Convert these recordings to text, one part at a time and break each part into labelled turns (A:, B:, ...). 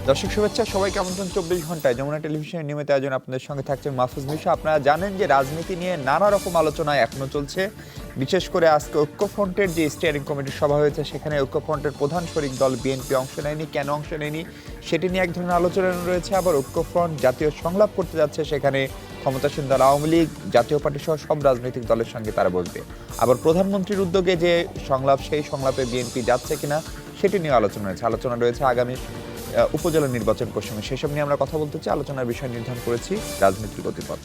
A: দর্শক শুভেচ্ছা, সবাইকে আমন্ত্রণ 24 ঘন্টায় যমুনা টেলিভিশনের নিয়মিত আয়োজন। আপনাদের সঙ্গে থাকছেন মাহফুজ মিশা। আপনারা জানেন যে রাজনীতি নিয়ে নানা রকম আলোচনা এখনো চলছে। বিশেষ করে আজকে ঐক্যফ্রন্টের যে স্টিয়ারিং কমিটির সভা হয়েছে, সেখানে ঐক্যফ্রন্টের প্রধান শরিক দল বিএনপি অংশ নেয়নি। কেন অংশ নেয়নি সেটি নিয়ে এক ধরনের আলোচনা রয়েছে। আবার ঐক্যফ্রন্ট জাতীয় সংলাপ করতে যাচ্ছে, সেখানে ক্ষমতাসীন দল আওয়ামী লীগ, জাতীয় পার্টি সহ সব রাজনৈতিক দলের সঙ্গে তারা বসবে। আবার প্রধানমন্ত্রীর উদ্যোগে যে সংলাপ, সেই সংলাপে বিএনপি যাচ্ছে কিনা সেটি নিয়ে আলোচনা রয়েছে আগামী উপজেলা নির্বাচন প্রসঙ্গে। সেসব নিয়ে আমরা কথা বলতে চাই। আলোচনার বিষয় নির্ধারণ করেছি রাজনীতির গতিপথ।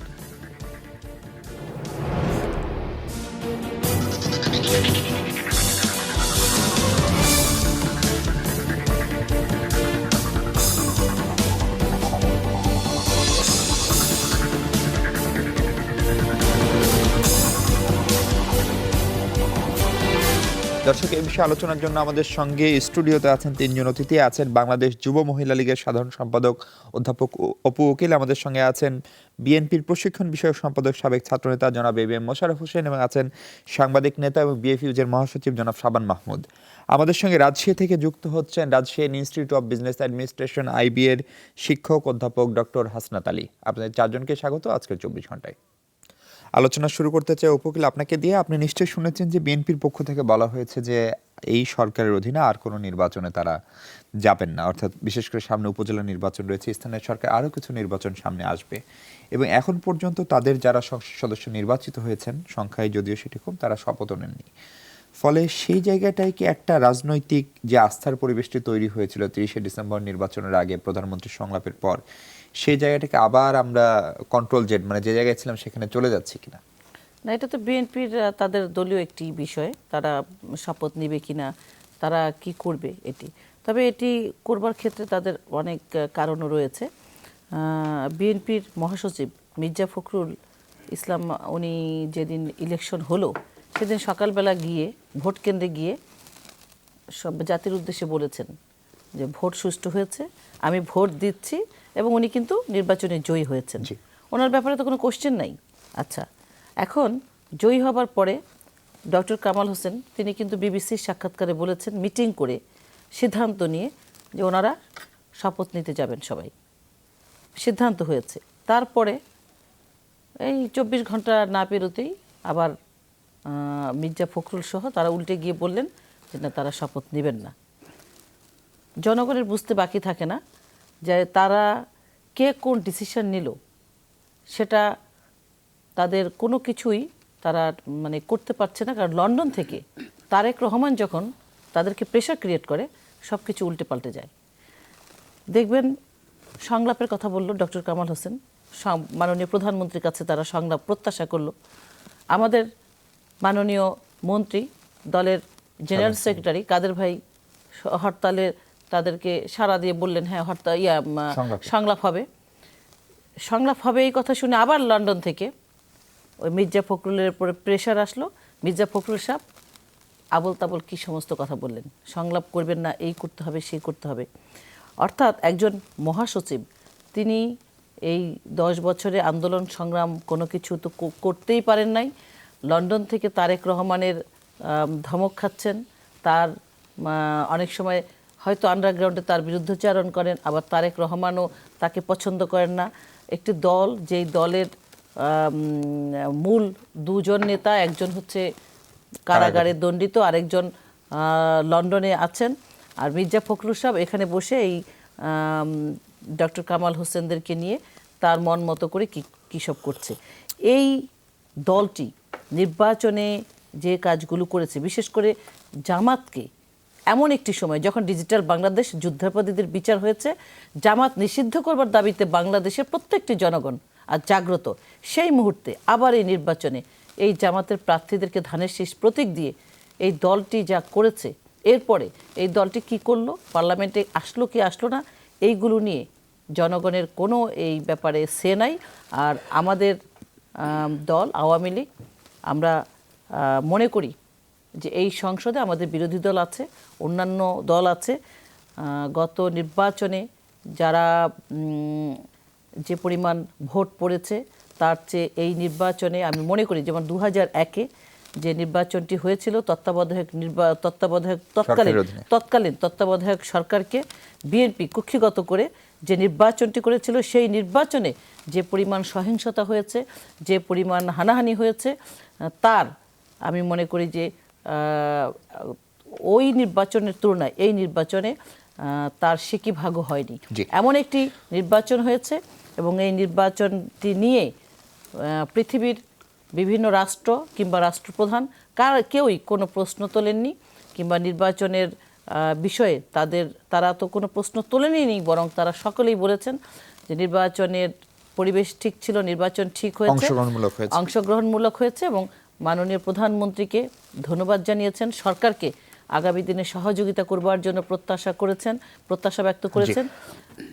A: দর্শক, এই বিষয়ে আলোচনার জন্য আমাদের সঙ্গে স্টুডিওতে আছেন তিনজন অতিথি। আছেন বাংলাদেশ যুব মহিলা লীগের সাধারণ সম্পাদক অধ্যাপক অপু উকিল, আমাদের সঙ্গে আছেন বিএনপির প্রশিক্ষণ বিষয়ক সম্পাদক সাবেক ছাত্রনেতা জনাব এবিএম মোশাররফ হোসেন, এবং আছেন সাংবাদিক নেতা এবং বিএফইউজের মহাসচিব জনাব শাবান মাহমুদ। আমাদের সঙ্গে রাজশাহী থেকে যুক্ত হচ্ছেন Rajshahi institute of business administration IB এর শিক্ষক অধ্যাপক ডক্টর হাসনাত আলী। আপনাদের চারজনকে স্বাগত আজকের 24 ঘন্টায়। আলোচনা শুরু করতে চাই উপকূল আপনাকে দিয়ে। আপনি নিশ্চয়ই শুনেছেন যে বিএনপির পক্ষ থেকে বলা হয়েছে যে এই সরকারের অধীনে আর কোনো নির্বাচনে তারা যাবেন না, অর্থাৎ বিশেষ করে সামনে উপজেলা নির্বাচন রয়েছে, স্থানীয় সরকার আরও কিছু নির্বাচন সামনে আসবে, এবং এখন পর্যন্ত তাদের যারা সংসদ সদস্য নির্বাচিত হয়েছেন, সংখ্যায় যদিও সেটি কম, তারা শপথও নেননি। ফলে সেই জায়গাটায় কি একটা রাজনৈতিক যে আস্থার পরিবেশটি তৈরি হয়েছিল 30শে ডিসেম্বর নির্বাচনের আগে প্রধানমন্ত্রীর সংলাপের পর, সেই জায়গাটাকে আবার আমরা কন্ট্রোল জেড মানে যে জায়গায় ছিলাম সেখানে চলে যাচ্ছি কিনা?
B: না, এটা তো বিএনপির তাদের দলীয় একটি বিষয়, তারা শপথ নেবে কিনা, তারা কি করবে এটি। তবে এটি করবার ক্ষেত্রে তাদের অনেক কারণও রয়েছে। বিএনপির মহাসচিব মির্জা ফখরুল ইসলাম, উনি যেদিন ইলেকশন হলো সেদিন সকালবেলা গিয়ে ভোট কেন্দ্রে গিয়ে সব জাতির উদ্দেশ্যে বলেছেন যে ভোট সুষ্ঠু হয়েছে, আমি ভোট দিচ্ছি, এবং উনি কিন্তু নির্বাচনে জয়ী হয়েছেন। ওনার ব্যাপারে তো কোনো কোশ্চেন নাই। আচ্ছা, এখন জয়ী হবার পরে ডক্টর কামাল হোসেন তিনি কিন্তু বিবিসির সাক্ষাৎকারে বলেছেন, মিটিং করে সিদ্ধান্ত নিয়ে, যে ওনারা শপথ নিতে যাবেন সবাই, সিদ্ধান্ত হয়েছে। তারপরে এই 24 ঘন্টা না পেরোতেই আবার মির্জা ফখরুল সহ তারা উল্টে গিয়ে বললেন যে না, তারা শপথ নেবেন না। জনগণের বুঝতে বাকি থাকে না যে তারা কে কোন ডিসিশন নিল, সেটা তাদের কোনো কিছুই তারা মানে করতে পারছে না। কারণ লন্ডন থেকে তারেক রহমান যখন তাদেরকে প্রেশার ক্রিয়েট করে, সব কিছু উল্টে পাল্টে যায়। দেখবেন সংলাপের কথা বললো ডক্টর কামাল হোসেন, মাননীয় প্রধানমন্ত্রীর কাছে তারা সংলাপ প্রত্যাশা করলো। আমাদের মাননীয় মন্ত্রী, দলের জেনারেল সেক্রেটারি কাদের ভাই হরতালে তাদেরকে সাড়া দিয়ে বললেন হ্যাঁ সংলাপ হবে। এই কথা শুনে আবার লন্ডন থেকে ওই মির্জা ফখরুলের উপরে প্রেশার আসলো। মির্জা ফখরুল সাহেব আবল তাবল কি সমস্ত কথা বললেন, সংলাপ করবেন না, এই করতে হবে, সেই করতে হবে। অর্থাৎ একজন মহাসচিব, তিনি এই 10 বছরে আন্দোলন সংগ্রাম কোনো কিছু তো করতেই পারেন নাই। লন্ডন থেকে তারেক রহমানের ধমক খাচ্ছেন, তার অনেক সময় হয়তো আন্ডারগ্রাউন্ডে তার বিরুদ্ধচারণ করেন, আবার তারেক রহমানও তাকে পছন্দ করেন না। একটি দল, যেই দলের মূল দুজন নেতা, একজন হচ্ছে কারাগারে দণ্ডিত, আরেকজন লন্ডনে আছেন, আর মির্জা ফখরুল সাহেব এখানে বসে এই ডক্টর কামাল হোসেনদেরকে নিয়ে তার মন মতো করে কী সব করছে। এই দলটি নির্বাচনে যে কাজগুলো করেছে, বিশেষ করে জামাতকে এমন একটি সময় যখন ডিজিটাল বাংলাদেশ, যুদ্ধাপরাধীদের বিচার হয়েছে, জামাত নিষিদ্ধ করবার দাবিতে বাংলাদেশের প্রত্যেকটি জনগণ আর জাগ্রত, সেই মুহূর্তে আবার এই নির্বাচনে এই জামাতের প্রার্থীদেরকে ধানের শীষ প্রতীক দিয়ে এই দলটি যা করেছে, এরপরে এই দলটি কি করলো, পার্লামেন্টে আসলো কি আসলো না, এইগুলো নিয়ে জনগণের কোনো এই ব্যাপারে সে নাই। আর আমাদের দল আওয়ামী লীগ, আমরা মনে করি যে এই সংসদে আমাদের বিরোধী দল আছে, অন্যান্য দল আছে। গত নির্বাচনে যারা যে পরিমাণ ভোট পড়েছে, তার চেয়ে এই নির্বাচনে আমি মনে করি, যেমন 2001-এ যে নির্বাচনটি হয়েছিল
A: সরকারের অধীনে।
B: তত্ত্বাবধায়ক সরকারকে বিএনপি কুক্ষিগত করে যে নির্বাচনটি করেছিল, সেই নির্বাচনে যে পরিমাণ সহিংসতা হয়েছে, যে পরিমাণ হানাহানি হয়েছে, তার আমি মনে করি যে ওই নির্বাচনের তুলনায় এই নির্বাচনে তার সিকি ভাগও হয়নি।
A: জি।
B: এমন একটি নির্বাচন হয়েছে এবং এই নির্বাচনটি নিয়ে পৃথিবীর বিভিন্ন রাষ্ট্র কিংবা রাষ্ট্রপ্রধান কেউই কোনো প্রশ্ন তোলেননি, কিংবা নির্বাচনের বিষয়ে তারা তো কোনো প্রশ্ন তোলেনি, বরং তারা সকলেই বলেছেন যে নির্বাচনের পরিবেশ ঠিক ছিল, নির্বাচন ঠিক হয়েছে, অংশগ্রহণমূলক হয়েছে এবং মাননীয় প্রধানমন্ত্রীকে ধন্যবাদ জানিয়েছেন, সরকারকে আগামী দিনে সহযোগিতা করবার জন্য প্রত্যাশা ব্যক্ত করেছেন।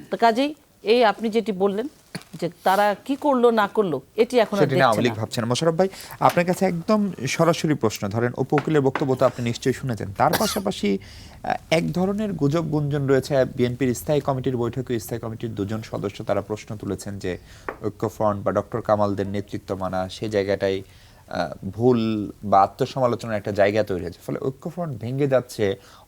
B: তো কাজেই এই আপনি যেটি বললেন যে তারা কি করলো না করলো এটি এখন
A: ভাবছেন। মোশাররফ ভাই, আপনার কাছে একদম সরাসরি প্রশ্ন, ধরেন উপ উকিলের বক্তব্য তো আপনি নিশ্চয়ই শুনেছেন, তার পাশাপাশি এক ধরনের গুজব গুঞ্জন রয়েছে। বিএনপির স্থায়ী কমিটির বৈঠকে স্থায়ী কমিটির দুজন সদস্য তারা প্রশ্ন তুলেছেন যে ঐক্যফ্রন্ট বা ডক্টর কামালদের নেতৃত্ব মানা, সেই জায়গাটাই ভুল বা আত্মসমালোচনার একটা জায়গা তৈরি হয়েছে, ফলে ঐক্যফ্রন্ট ভেঙে যাচ্ছে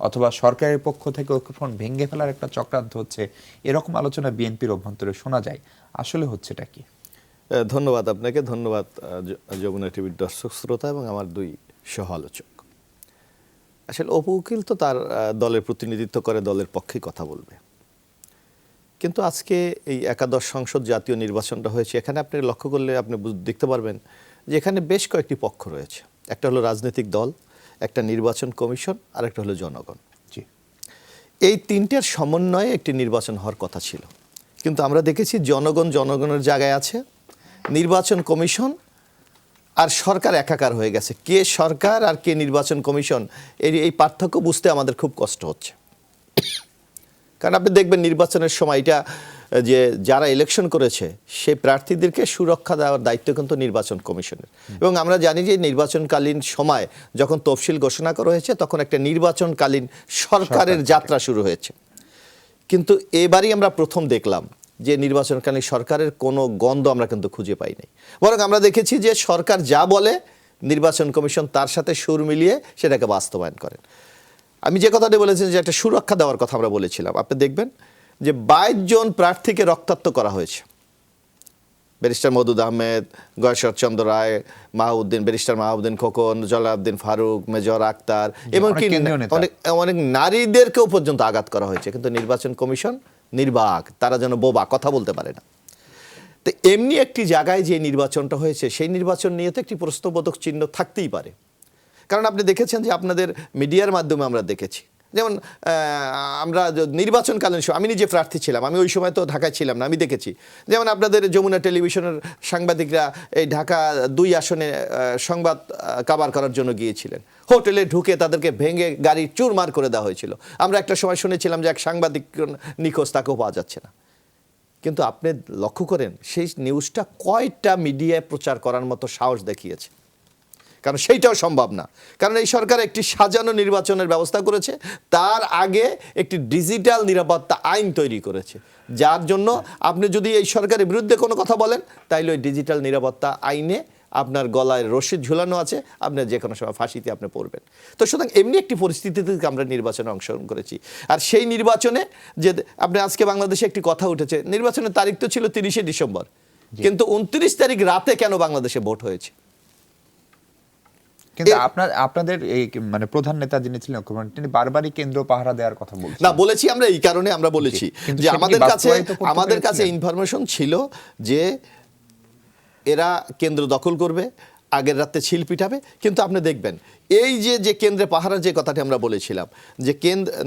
A: অথবা সরকারের পক্ষ থেকে ঐক্যফ্রন্ট ভেঙে ফেলার একটা চক্রান্ত হচ্ছে, এরকম আলোচনা বিএনপির অভ্যন্তরে শোনা যায়। আসলে হচ্ছেটা কি?
C: ধন্যবাদ আপনাকে, ধন্যবাদ যমুনা টিভির দর্শক শ্রোতা এবং আমার দুই সহ আলোচক। আসলে অপু উকিল তো তার দলের প্রতিনিধিত্ব করে, দলের পক্ষে কথা বলবে, কিন্তু আজকে এই একাদশ সংসদ জাতীয় নির্বাচনটা হয়েছে, এখানে আপনি লক্ষ্য করলে আপনি দেখতে পারবেন যে এখানে বেশ কয়েকটি পক্ষ রয়েছে। একটা হলো রাজনৈতিক দল, একটা নির্বাচন কমিশন, আর একটা হলো জনগণ। এই তিনটের সমন্বয়ে একটি নির্বাচন হওয়ার কথা ছিল, কিন্তু আমরা দেখেছি জনগণের জায়গায় আছে, নির্বাচন কমিশন আর সরকার একাকার হয়ে গেছে। কে সরকার আর কে নির্বাচন কমিশন, এই পার্থক্য বুঝতে আমাদের খুব কষ্ট হচ্ছে। কারণ আপনি দেখবেন নির্বাচনের সময় এটা যে যারা ইলেকশন করেছে সেই প্রার্থীদেরকে সুরক্ষা দেওয়ার দায়িত্ব কিন্তু নির্বাচন কমিশনের। এবং আমরা জানি যে নির্বাচনকালীন সময় যখন তফসিল ঘোষণা করা হয়েছে তখন একটা নির্বাচনকালীন সরকারের যাত্রা শুরু হয়েছে। কিন্তু এবারই আমরা প্রথম দেখলাম যে নির্বাচনকালীন সরকারের কোনো গন্ধ আমরা কিন্তু খুঁজে পাই নাই, বরং আমরা দেখেছি যে সরকার যা বলে নির্বাচন কমিশন তার সাথে সুর মিলিয়ে সেটাকে বাস্তবায়ন করেন। আমি যে কথাটি বলেছি যে একটা সুরক্ষা দেওয়ার কথা আমরা বলেছিলাম, আপনি দেখবেন যে 22 জন প্রার্থীকে রক্তাক্ত করা হয়েছে। ব্যারিস্টার মওদুদ আহমেদ, গয়েশ্বরচন্দ্র রায়, ব্যারিস্টার মাহউদ্দিন খোকন, জলালউদ্দিন ফারুক, মেজর আক্তার, এমনকি অনেক নারীদেরকেও পর্যন্ত আঘাত করা হয়েছে। কিন্তু নির্বাচন কমিশন নির্বাক, তারা যেন বোবা, কথা বলতে পারে না। তো এমনি একটি জায়গায় যে নির্বাচনটা হয়েছে সেই নির্বাচন নিয়ে তো একটি প্রশ্নবোধক চিহ্ন থাকতেই পারে। কারণ আপনি দেখেছেন যে আপনাদের মিডিয়ার মাধ্যমে আমরা দেখেছি, যেমন আমরা নির্বাচনকালীন সময় আমি নিজে প্রার্থী ছিলাম, আমি ওই সময় তো ঢাকায় ছিলাম না, আমি দেখেছি যেমন আপনাদের যমুনা টেলিভিশনের সাংবাদিকরা এই ঢাকা 2 আসনে সংবাদ কাভার করার জন্য গিয়েছিলেন, হোটেলে ঢুকে তাদেরকে ভেঙে গাড়ি চুরমার করে দেওয়া হয়েছিল। আমরা একটা সময় শুনেছিলাম যে এক সাংবাদিক নিখোঁজ, তাকেও পাওয়া যাচ্ছে না। কিন্তু আপনি লক্ষ্য করেন সেই নিউজটা কয়টা মিডিয়ায় প্রচার করার মতো সাহস দেখিয়েছে, কারণ সেইটাও সম্ভব না। কারণ এই সরকার একটি সাজানো নির্বাচনের ব্যবস্থা করেছে, তার আগে একটি ডিজিটাল নিরাপত্তা আইন তৈরি করেছে, যার জন্য আপনি যদি এই সরকারের বিরুদ্ধে কোনো কথা বলেন তাইলে ওই ডিজিটাল নিরাপত্তা আইনে আপনার গলায় রশি ঝুলানো আছে, আপনি যে কোনো সময় ফাঁসিতে আপনি পড়বেন। তো সুতরাং এমনি একটি পরিস্থিতিতে আমরা নির্বাচনে অংশগ্রহণ করেছি। আর সেই নির্বাচনে যে আপনি আজকে বাংলাদেশে একটি কথা উঠেছে, নির্বাচনের তারিখ তো ছিল 30শে ডিসেম্বর, কিন্তু 29 তারিখ রাতে কেন বাংলাদেশে ভোট হয়েছে?
A: কিন্তু আপনাদের এই মানে প্রধান নেতা যিনি ছিলেন তিনি বারবারই কেন্দ্র পাহারা দেওয়ার কথা বলছেন।
C: না, বলেছি আমরা এই কারণে আমরা বলেছি যে আমাদের কাছে ইনফরমেশন ছিল যে এরা কেন্দ্র দখল করবে, আগের রাতে ছিল পিটাবে। কিন্তু আপনি দেখবেন এই যে কেন্দ্রে পাহারার যে কথাটি আমরা বলেছিলাম, যে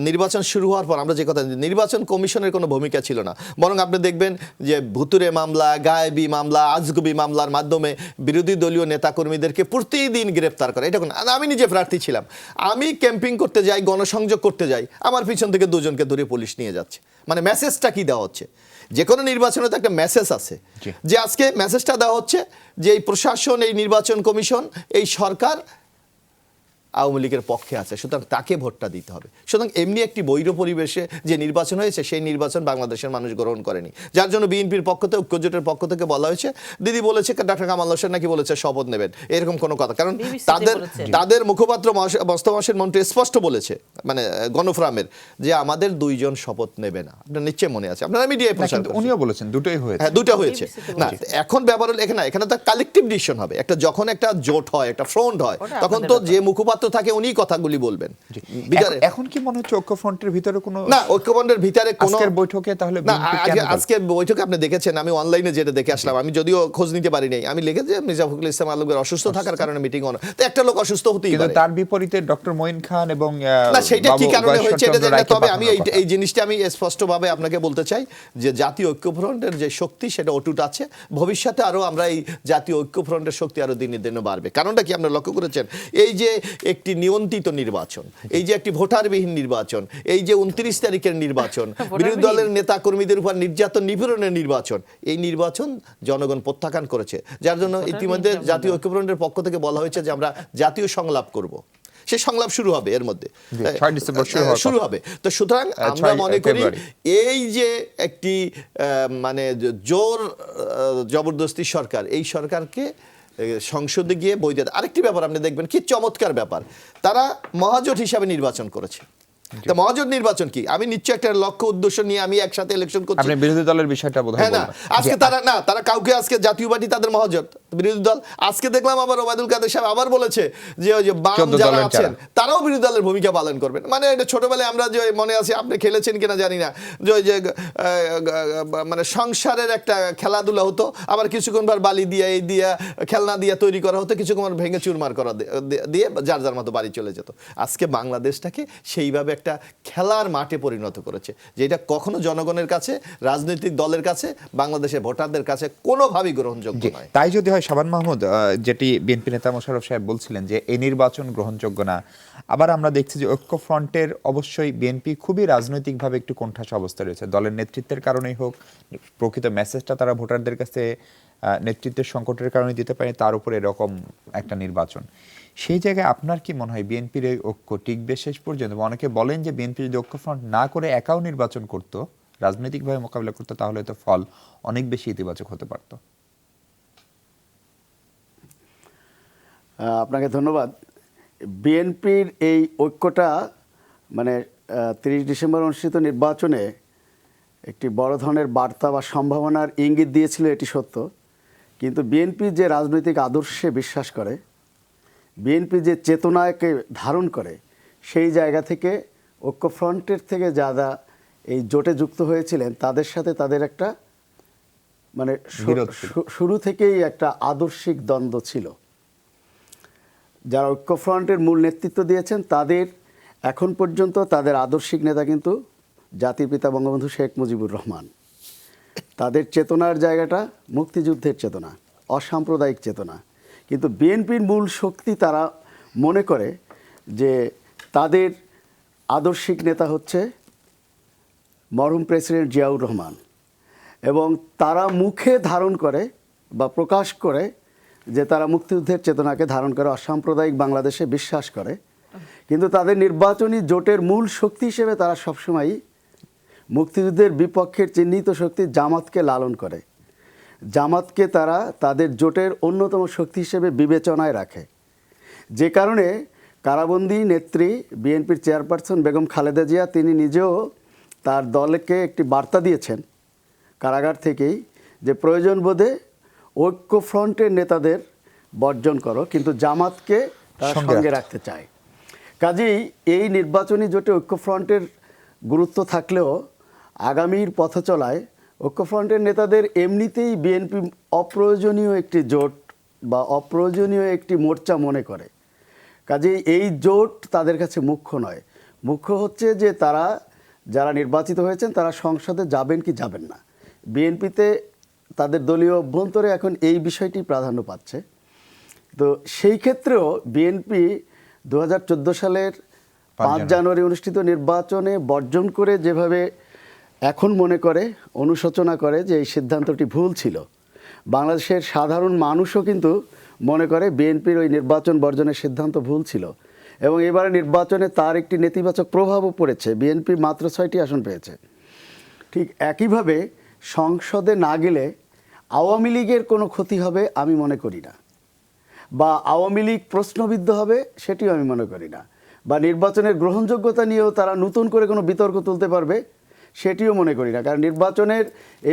C: নির্বাচন শুরু হওয়ার পর আমরা যে কথা, নির্বাচন কমিশনের কোনো ভূমিকা ছিল না, বরং আপনি দেখবেন যে ভুতুরে মামলা, গায়েবী মামলা, আজগুবি মামলার মাধ্যমে বিরোধী দলীয় নেতাকর্মীদেরকে প্রতিদিন গ্রেপ্তার করে। এটা কোনো, আমি নিজে প্রার্থী ছিলাম, আমি ক্যাম্পিং করতে যাই, গণসংযোগ করতে যাই, আমার পিছন থেকে 2 জনকে ধরে পুলিশ নিয়ে যাচ্ছে। মানে মেসেজটা কি দেওয়া হচ্ছে? যে কোনো নির্বাচনে তো একটা মেসেজ আছে, যে আজকে মেসেজটা দেওয়া হচ্ছে যে এই প্রশাসন, এই নির্বাচন কমিশন, এই সরকার আওয়ামী লীগের পক্ষে আছে, সুতরাং তাকে ভোটটা দিতে হবে। সুতরাং এমনি একটি বৈর পরিবেশে যে নির্বাচন হয়েছে সেই নির্বাচন বাংলাদেশের মানুষ গ্রহণ করেনি, যার জন্য বিএনপির পক্ষ থেকে, ঐক্যজোটের পক্ষ থেকে বলা হয়েছে, দিদি বলেছে ডক্টর কামাল হোসেন নাকি বলেছে শপথ নেবেন, এরকম কোনো কথা। কারণ
B: BBC বলেছেন।
C: তাদের মুখপাত্র মোস্তফা মন্ত্রী স্পষ্ট বলেছে, মানে গণফোরামের, যে আমাদের 2 জন শপথ নেবে না। আপনার নিশ্চয় মনে আছে, আপনারা মিডিয়ায়
A: না,
C: প্রচার
A: কিন্তু
C: করেছেন।
A: উনিও বলেছেন দুটোই হয়েছে।
C: হ্যাঁ, দুটো হয়েছে।
B: BBC-তে
C: না, এখন ব্যাপার হলো এখানে তো কালেকটিভ ডিসিশন হবে। যখন একটা জোট হয়, একটা ফ্রন্ট হয়,
B: ওটা
C: তখন
B: আপনাদের
C: তো
B: ব্যাপার।
C: যে মুখপাত্র থাকে উনি কথাগুলি বলবেন। বিকারে
A: এখন কি মনে হচ্ছে ঐক্যফ্রন্টের ভিতরে কোনো
C: না, ঐক্যবন্ধের ভিতরে কোনো
A: আজকের বৈঠকে তাহলে
C: না,
A: BNP কেন গেল?
C: আজকে বৈঠকে আপনি দেখেছেন, আমি অনলাইনে যেটা দেখে আসলাম, আমি যদিও খোঁজ নিতে পারি নাই, আমি লিখেছি যে মির্জা ফখরুল ইসলাম আলমগীর অসুস্থ থাকার কারণে মিটিং হলো। তো একটা লোক অসুস্থ হতেই
A: কিন্তু
C: পারে।
A: তার বিপরীতে ডক্টর মঈন খান এবং
C: না, সেটা কি
A: বাবু
C: কারণে হয়েছে এটা
A: গয়েশ্বরচন্দ্র
C: জানি না,
A: রায়কে
C: তবে আমি
A: পাঠানোর কথা।
C: এই জিনিসটা আমি স্পষ্টভাবে আপনাকে বলতে চাই যে জাতীয় ঐক্যফ্রন্টের যে শক্তি সেটা অটুট আছে। ভবিষ্যতে আরো আমরা এই জাতীয় ঐক্যফ্রন্টের শক্তি আরো দিনে দিনে বাড়বে। কারণটা কি আপনারা লক্ষ্য করেছেন, এই যে একটি নিয়ন্ত্রিত নির্বাচন, এই যে একটি ভোটারবিহীন নির্বাচন, এই যে 29 তারিখের নির্বাচন, বিরোধী দলের নেতা কর্মীদের উপর নির্যাতন নিপীড়নের নির্বাচন, এই নির্বাচন জনগণ প্রত্যাখ্যান করেছে, যার জন্য ইতিমধ্যে জাতীয় ঐক্যফ্রন্টের পক্ষ থেকে বলা হয়েছে যে আমরা জাতীয় সংলাপ করব। সেই সংলাপ শুরু হবে এর মধ্যে,
A: 6 ডিসেম্বর
C: শুরু হবে। তো সুতরাং আমরা
A: 6
C: মনে করি
A: ফেব্রুয়ারি।
C: এই যে একটি মানে জোর জবরদস্তি সরকার, এই সরকারকে সংসদে গিয়ে বই দেয়। আরেকটি ব্যাপার আপনি দেখবেন কি চমৎকার ব্যাপার, তারা মহাজোট হিসাবে নির্বাচন করেছে। তো মহাজোট নির্বাচন কি, আমি নিশ্চয় একটা লক্ষ্য উদ্দেশ্য নিয়ে আমি একসাথে ইলেকশন করছি।
A: আপনি বিরোধী দলের বিষয়টা বোধহয়
C: হ্যাঁ, না,
A: বলবেন।
C: আজকে তারা কাউকে আজকে জাতীয় পার্টি তাদের মহাজোট, বিরোধী দল। আজকে দেখলাম আবার ওবায়দুল কাদের সাহেব আবার বলেছে যে ওই যে বাম
A: 14
C: যারা
A: দলের
C: আছেন
A: যারা।
C: তারাও বিরোধী দলের ভূমিকা পালন করবেন। মানে এটা ছোটবেলায় আমরা যে মনে আছে, আপনি খেলেছেন কিনা জানি না, যে ওই যে মানে সংসারের একটা খেলাধুলা হতো, আবার কিছুক্ষণ পর বালি দিয়া এই দিয়া খেলনা দিয়া তৈরি করা হতো, কিছুক্ষণ পর ভেঙে চুরমার করা দিয়ে যার যার মতো বাড়ি চলে যেত। আজকে বাংলাদেশটাকে সেইভাবে একটা খেলার মাঠে পরিণত করেছে, যেটা কখনো জনগণের কাছে, রাজনৈতিক দলের কাছে, বাংলাদেশের ভোটারদের কাছে কোনোভাবেই গ্রহণযোগ্য নয়।
A: তাই যদি হয় শাবান মাহমুদ, যেটি বিএনপি নেতা মোশাররফ সাহেব বলছিলেন যে এই নির্বাচন গ্রহণযোগ্য না, আবার আমরা দেখছি যে ঐক্যফ্রন্টের অবশ্যই বিএনপি খুবই রাজনৈতিকভাবে একটু কোণঠাসা অবস্থা রয়েছে, দলের নেতৃত্বের কারণেই হোক, প্রকৃত মেসেজটা তারা ভোটারদের কাছে নেতৃত্বের সংকটের কারণে দিতে পারে, তার উপর এরকম একটা নির্বাচন। সেই জায়গায় আপনার কি মনে হয় বিএনপির এই ঐক্য টিকবে শেষ পর্যন্ত? অনেকে বলেন যে বিএনপি যদি ঐক্যফ্রন্ট না করে একাও নির্বাচন করতো, রাজনৈতিকভাবে মোকাবিলা করতো, তাহলে তো ফল অনেক বেশি ইতিবাচক হতে পারতো।
D: আপনাকে ধন্যবাদ। বিএনপির এই ঐক্যটা মানে 30 ডিসেম্বর অনুষ্ঠিত নির্বাচনে একটি বড় ধরনের বার্তা বা সম্ভাবনার ইঙ্গিত দিয়েছিল, এটি সত্য। কিন্তু বিএনপি যে রাজনৈতিক আদর্শে বিশ্বাস করে, বিএনপি যে চেতনাকে ধারণ করে, সেই জায়গা থেকে ঐক্যফ্রন্টের থেকে যারা এই জোটে যুক্ত হয়েছিলেন তাদের সাথে তাদের একটা মানে
A: বিরোধ ছিল।
D: শুরু থেকেই একটা আদর্শিক দ্বন্দ্ব ছিল। যারা ঐক্যফ্রন্টের মূল নেতৃত্ব দিয়েছেন তাদের এখন পর্যন্ত তাদের আদর্শিক নেতা কিন্তু জাতির পিতা বঙ্গবন্ধু শেখ মুজিবুর রহমান। তাদের চেতনার জায়গাটা মুক্তিযুদ্ধের চেতনা, অসাম্প্রদায়িক চেতনা। কিন্তু বিএনপির মূল শক্তি তারা মনে করে যে তাদের আদর্শিক নেতা হচ্ছে মরহুম প্রেসিডেন্ট জিয়াউর রহমান, এবং তারা মুখে ধারণ করে বা প্রকাশ করে যে তারা মুক্তিযুদ্ধের চেতনাকে ধারণ করে, অসাম্প্রদায়িক বাংলাদেশে বিশ্বাস করে। কিন্তু তাদের নির্বাচনী জোটের মূল শক্তি হিসেবে তারা সবসময়ই মুক্তিযুদ্ধের বিপক্ষের চিহ্নিত শক্তি জামাতকে লালন করে। জামাতকে তারা তাদের জোটের অন্যতম শক্তি হিসেবে বিবেচনায় রাখে, যে কারণে কারাবন্দী নেত্রী বিএনপির চেয়ারপারসন বেগম খালেদা জিয়া তিনি নিজেও তার দলকে একটি বার্তা দিয়েছেন কারাগার থেকেই, যে প্রয়োজন বোধে ঐক্যফ্রন্টের নেতাদের বর্জন করো, কিন্তু জামাতকে তারা সঙ্গে রাখতে চায়। কাজেই এই নির্বাচনী জোটে ঐক্যফ্রন্টের গুরুত্ব থাকলেও আগামীর পথ চলায় ঐক্যফ্রন্টের নেতাদের এমনিতেই বিএনপি অপ্রয়োজনীয় একটি জোট বা অপ্রয়োজনীয় একটি মোর্চা মনে করে। কাজেই এই জোট তাদের কাছে মুখ্য নয়। মুখ্য হচ্ছে যে তারা যারা নির্বাচিত হয়েছেন তারা সংসদে যাবেন কি যাবেন না। বিএনপিতে তাদের দলীয় অভ্যন্তরে এখন এই বিষয়টি প্রাধান্য পাচ্ছে। তো সেই ক্ষেত্রেও বিএনপি 2014 সালের 5 জানুয়ারি অনুষ্ঠিত নির্বাচনে বর্জন করে যেভাবে এখন মনে করে, অনুশোচনা করে যে এই সিদ্ধান্তটি ভুল ছিল, বাংলাদেশের সাধারণ মানুষও কিন্তু মনে করে বিএনপির ওই নির্বাচন বর্জনের সিদ্ধান্ত ভুল ছিল। এবং এবারে নির্বাচনে তার একটি নেতিবাচক প্রভাবও পড়েছে। বিএনপি মাত্র 6টি আসন পেয়েছে। ঠিক একইভাবে সংসদে না গেলে আওয়ামী লীগের কোনো ক্ষতি হবে আমি মনে করি না, বা আওয়ামী লীগ প্রশ্নবিদ্ধ হবে সেটিও আমি মনে করি না, বা নির্বাচনের গ্রহণযোগ্যতা নিয়েও তারা নতুন করে কোনো বিতর্ক তুলতে পারবে সেটিও মনে করি না। কারণ নির্বাচনের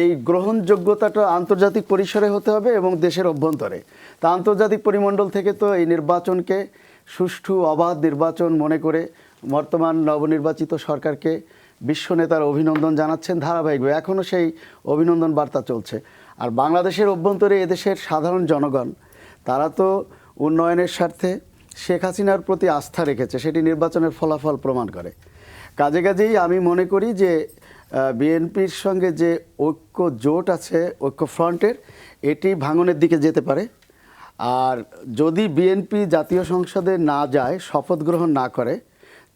D: এই গ্রহণযোগ্যতাটা আন্তর্জাতিক পরিসরে হতে হবে এবং দেশের অভ্যন্তরে। তা আন্তর্জাতিক পরিমণ্ডল থেকে তো এই নির্বাচনকে সুষ্ঠু অবাধ নির্বাচন মনে করে বর্তমান নবনির্বাচিত সরকারকে বিশ্ব নেতারা অভিনন্দন জানাচ্ছেন ধারাবাহিকভাবে, এখনও সেই অভিনন্দন বার্তা চলছে। আর বাংলাদেশের অভ্যন্তরে এদেশের সাধারণ জনগণ তারা তো উন্নয়নের স্বার্থে শেখ হাসিনার প্রতি আস্থা রেখেছে, সেটি নির্বাচনের ফলাফল প্রমাণ করে। কাজেই আমি মনে করি যে বিএনপির সঙ্গে যে ঐক্য জোট আছে, ঐক্য ফ্রন্টের, এটি ভাঙনের দিকে যেতে পারে। আর যদি বিএনপি জাতীয় সংসদে না যায়, শপথ গ্রহণ না করে,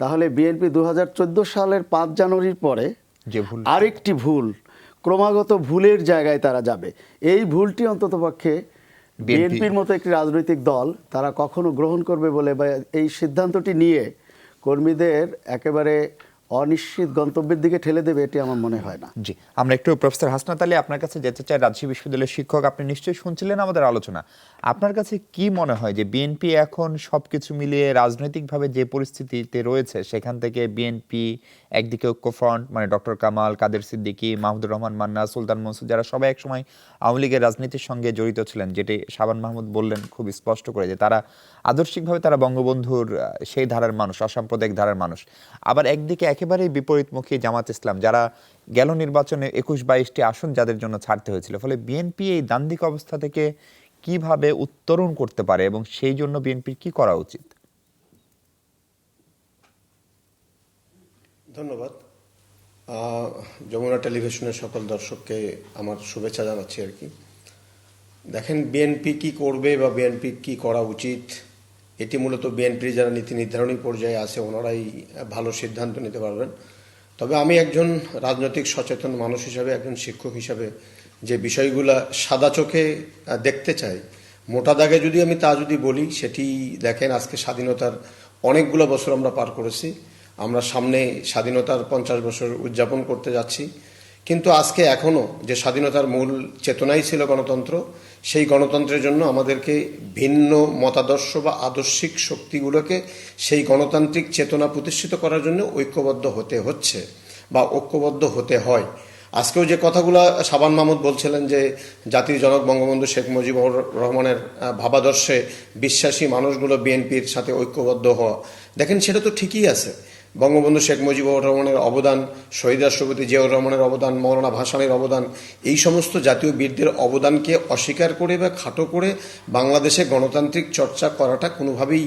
D: তাহলে বিএনপি 2014 সালের 5 জানুয়ারির পরে
A: যে ভুল,
D: আরেকটি ভুল, ক্রমাগত ভুলের জায়গায় তারা যাবে। এই ভুলটি অন্ততপক্ষে বিএনপির মতো একটি রাজনৈতিক দল তারা কখনো গ্রহণ করবে বলে, বা এই সিদ্ধান্তটি নিয়ে কর্মীদের একেবারে অনিশ্চিত গন্তব্যের দিকে ঠেলে দেবে, এটি আমার মনে হয় না।
A: জি, আমরা একটু প্রফেসর হাসনাত আলী আপনার কাছে যেতে চাই। রাজশাহী বিশ্ববিদ্যালয়ের শিক্ষক, আপনি নিশ্চয়ই শুনছিলেন আমাদের আলোচনা। আপনার কাছে কি মনে হয় যে বিএনপি এখন সবকিছু মিলিয়ে রাজনৈতিকভাবে যে পরিস্থিতিতে রয়েছে, সেখান থেকে বিএনপি একদিকে ঐক্যফ্রন্ট মানে ডক্টর কামাল, কাদের সিদ্দিকী, মাহমুদুর রহমান মান্না, সুলতান মনসুর, যারা সবাই একসময় আওয়ামী লীগের রাজনীতির সঙ্গে জড়িত ছিলেন, যেটি শাবান মাহমুদ বললেন খুব স্পষ্ট করে যে তারা আদর্শিকভাবে তারা বঙ্গবন্ধুর সেই ধারার মানুষ, অসাম্প্রদায়িক ধারার মানুষ। আবার একদিকে একেবারেই বিপরীতমুখী জামাত ইসলাম, যারা গেল নির্বাচনে 21-22টি আসন যাদের জন্য ছাড়তে হয়েছিল। ফলে বিএনপি এই দ্বান্দ্বিক অবস্থা থেকে কিভাবে উত্তরণ করতে পারে এবং সেই জন্য বিএনপির কি করা উচিত?
E: ধন্যবাদ। যমুনা টেলিভিশনের সকল দর্শককে আমার শুভেচ্ছা জানাচ্ছি। আর কি দেখেন, বিএনপি কি করবে বা বিএনপি কি করা উচিত, এটি মূলত বিএনপির যারা নীতি নির্ধারণী পর্যায়ে আছে ওনারাই ভালো সিদ্ধান্ত নিতে পারবেন। তবে আমি একজন রাজনৈতিক সচেতন মানুষ হিসাবে, একজন শিক্ষক হিসাবে যে বিষয়গুলা সাদা চোখে দেখতে চাই, মোটা দাগে যদি আমি তা যদি বলি, সেটি দেখেন, আজকে স্বাধীনতার অনেকগুলো বছর আমরা পার করেছি। আমরা সামনে স্বাধীনতার 50 বছর উদযাপন করতে যাচ্ছি। কিন্তু আজকে এখনো যে স্বাধীনতার মূল চেতনাই ছিল গণতন্ত্র, সেই গণতন্ত্রের জন্য আমাদেরকে ভিন্ন মতাদর্শ বা আদর্শিক শক্তিগুলোকে সেই গণতান্ত্রিক চেতনা প্রতিষ্ঠিত করার জন্য ঐক্যবদ্ধ হতে হচ্ছে বা ঐক্যবদ্ধ হতে হয়। আজকেও যে কথাগুলো শাবান মাহমুদ বলছিলেন যে জাতির জনক বঙ্গবন্ধু শেখ মুজিবুর রহমানের ভাবাদর্শে বিশ্বাসী মানুষগুলো বিএনপির সাথে ঐক্যবদ্ধ হওয়া, দেখেন সেটা তো ঠিকই আছে। বঙ্গবন্ধু শেখ মুজিবুর রহমানের অবদান, শহীদ রাষ্ট্রপতি জিয়াউর রহমানের অবদান, মৌলানা ভাসানীর অবদান, এই সমস্ত জাতীয় বীরদের অবদানকে অস্বীকার করে বা খাটো করে বাংলাদেশে গণতান্ত্রিক চর্চা করাটা কোনোভাবেই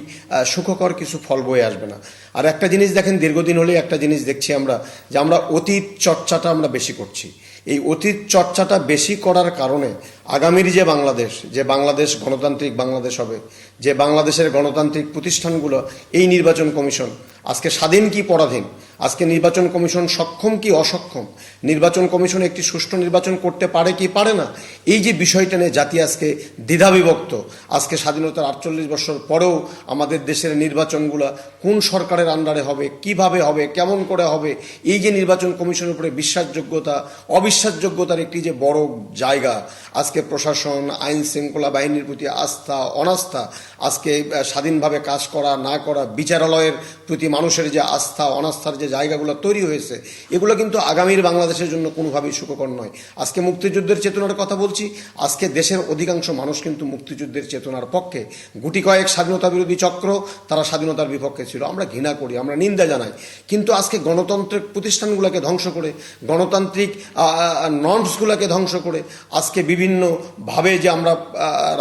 E: সুখকর কিছু ফল বয়ে আসবে না। আর একটা জিনিস দেখেন, দীর্ঘদিন হলে একটা জিনিস দেখছি আমরা, যে আমরা অতীত চর্চাটা আমরা বেশি করছি। এই অতীত চর্চাটা বেশি করার কারণে আগামীর যে বাংলাদেশ গণতান্ত্রিক বাংলাদেশ হবে, যে বাংলাদেশের গণতান্ত্রিক প্রতিষ্ঠানগুলো, এই নির্বাচন কমিশন আজকে স্বাধীন কি পরাধীন, আজকে নির্বাচন কমিশন সক্ষম কি অসক্ষম, নির্বাচন কমিশন একটি সুষ্ঠু নির্বাচন করতে পারে কি পারে না, এই যে বিষয়টা নিয়ে জাতি আজকে দ্বিধাবিভক্ত। আজকে স্বাধীনতার 48 বছর পরেও আমাদের দেশের নির্বাচনগুলো কোন সরকারের আন্ডারে হবে, কিভাবে হবে, কেমন করে হবে, এই যে নির্বাচন কমিশনের উপরে বিশ্বাসযোগ্যতা অবিশ্বাসযোগ্যতার একটি যে বড় জায়গা, আজকে প্রশাসন, আইন শৃঙ্খলা বাহিনীর প্রতি আস্থা অনাস্থা, আজকে স্বাধীনভাবে কাজ করা না করা, বিচারালয়ের প্রতি মানুষের যে আস্থা অনাস্থার যে জায়গাগুলো তৈরি হয়েছে, এগুলো কিন্তু আগামীর বাংলাদেশের জন্য কোনোভাবেই সুখকর নয়। আজকে মুক্তিযুদ্ধের চেতনার কথা বলছি, আজকে দেশের অধিকাংশ মানুষ কিন্তু মুক্তিযুদ্ধের চেতনার পক্ষে। গুটি কয়েক স্বাধীনতা বিরোধী চক্র তারা স্বাধীনতার বিপক্ষে ছিল, আমরা ঘৃণা করি, আমরা নিন্দা জানাই। কিন্তু আজকে গণতন্ত্রের প্রতিষ্ঠানগুলোকে ধ্বংস করে, গণতান্ত্রিক নর্মসগুলোকে ধ্বংস করে, আজকে বিভিন্নভাবে যে আমরা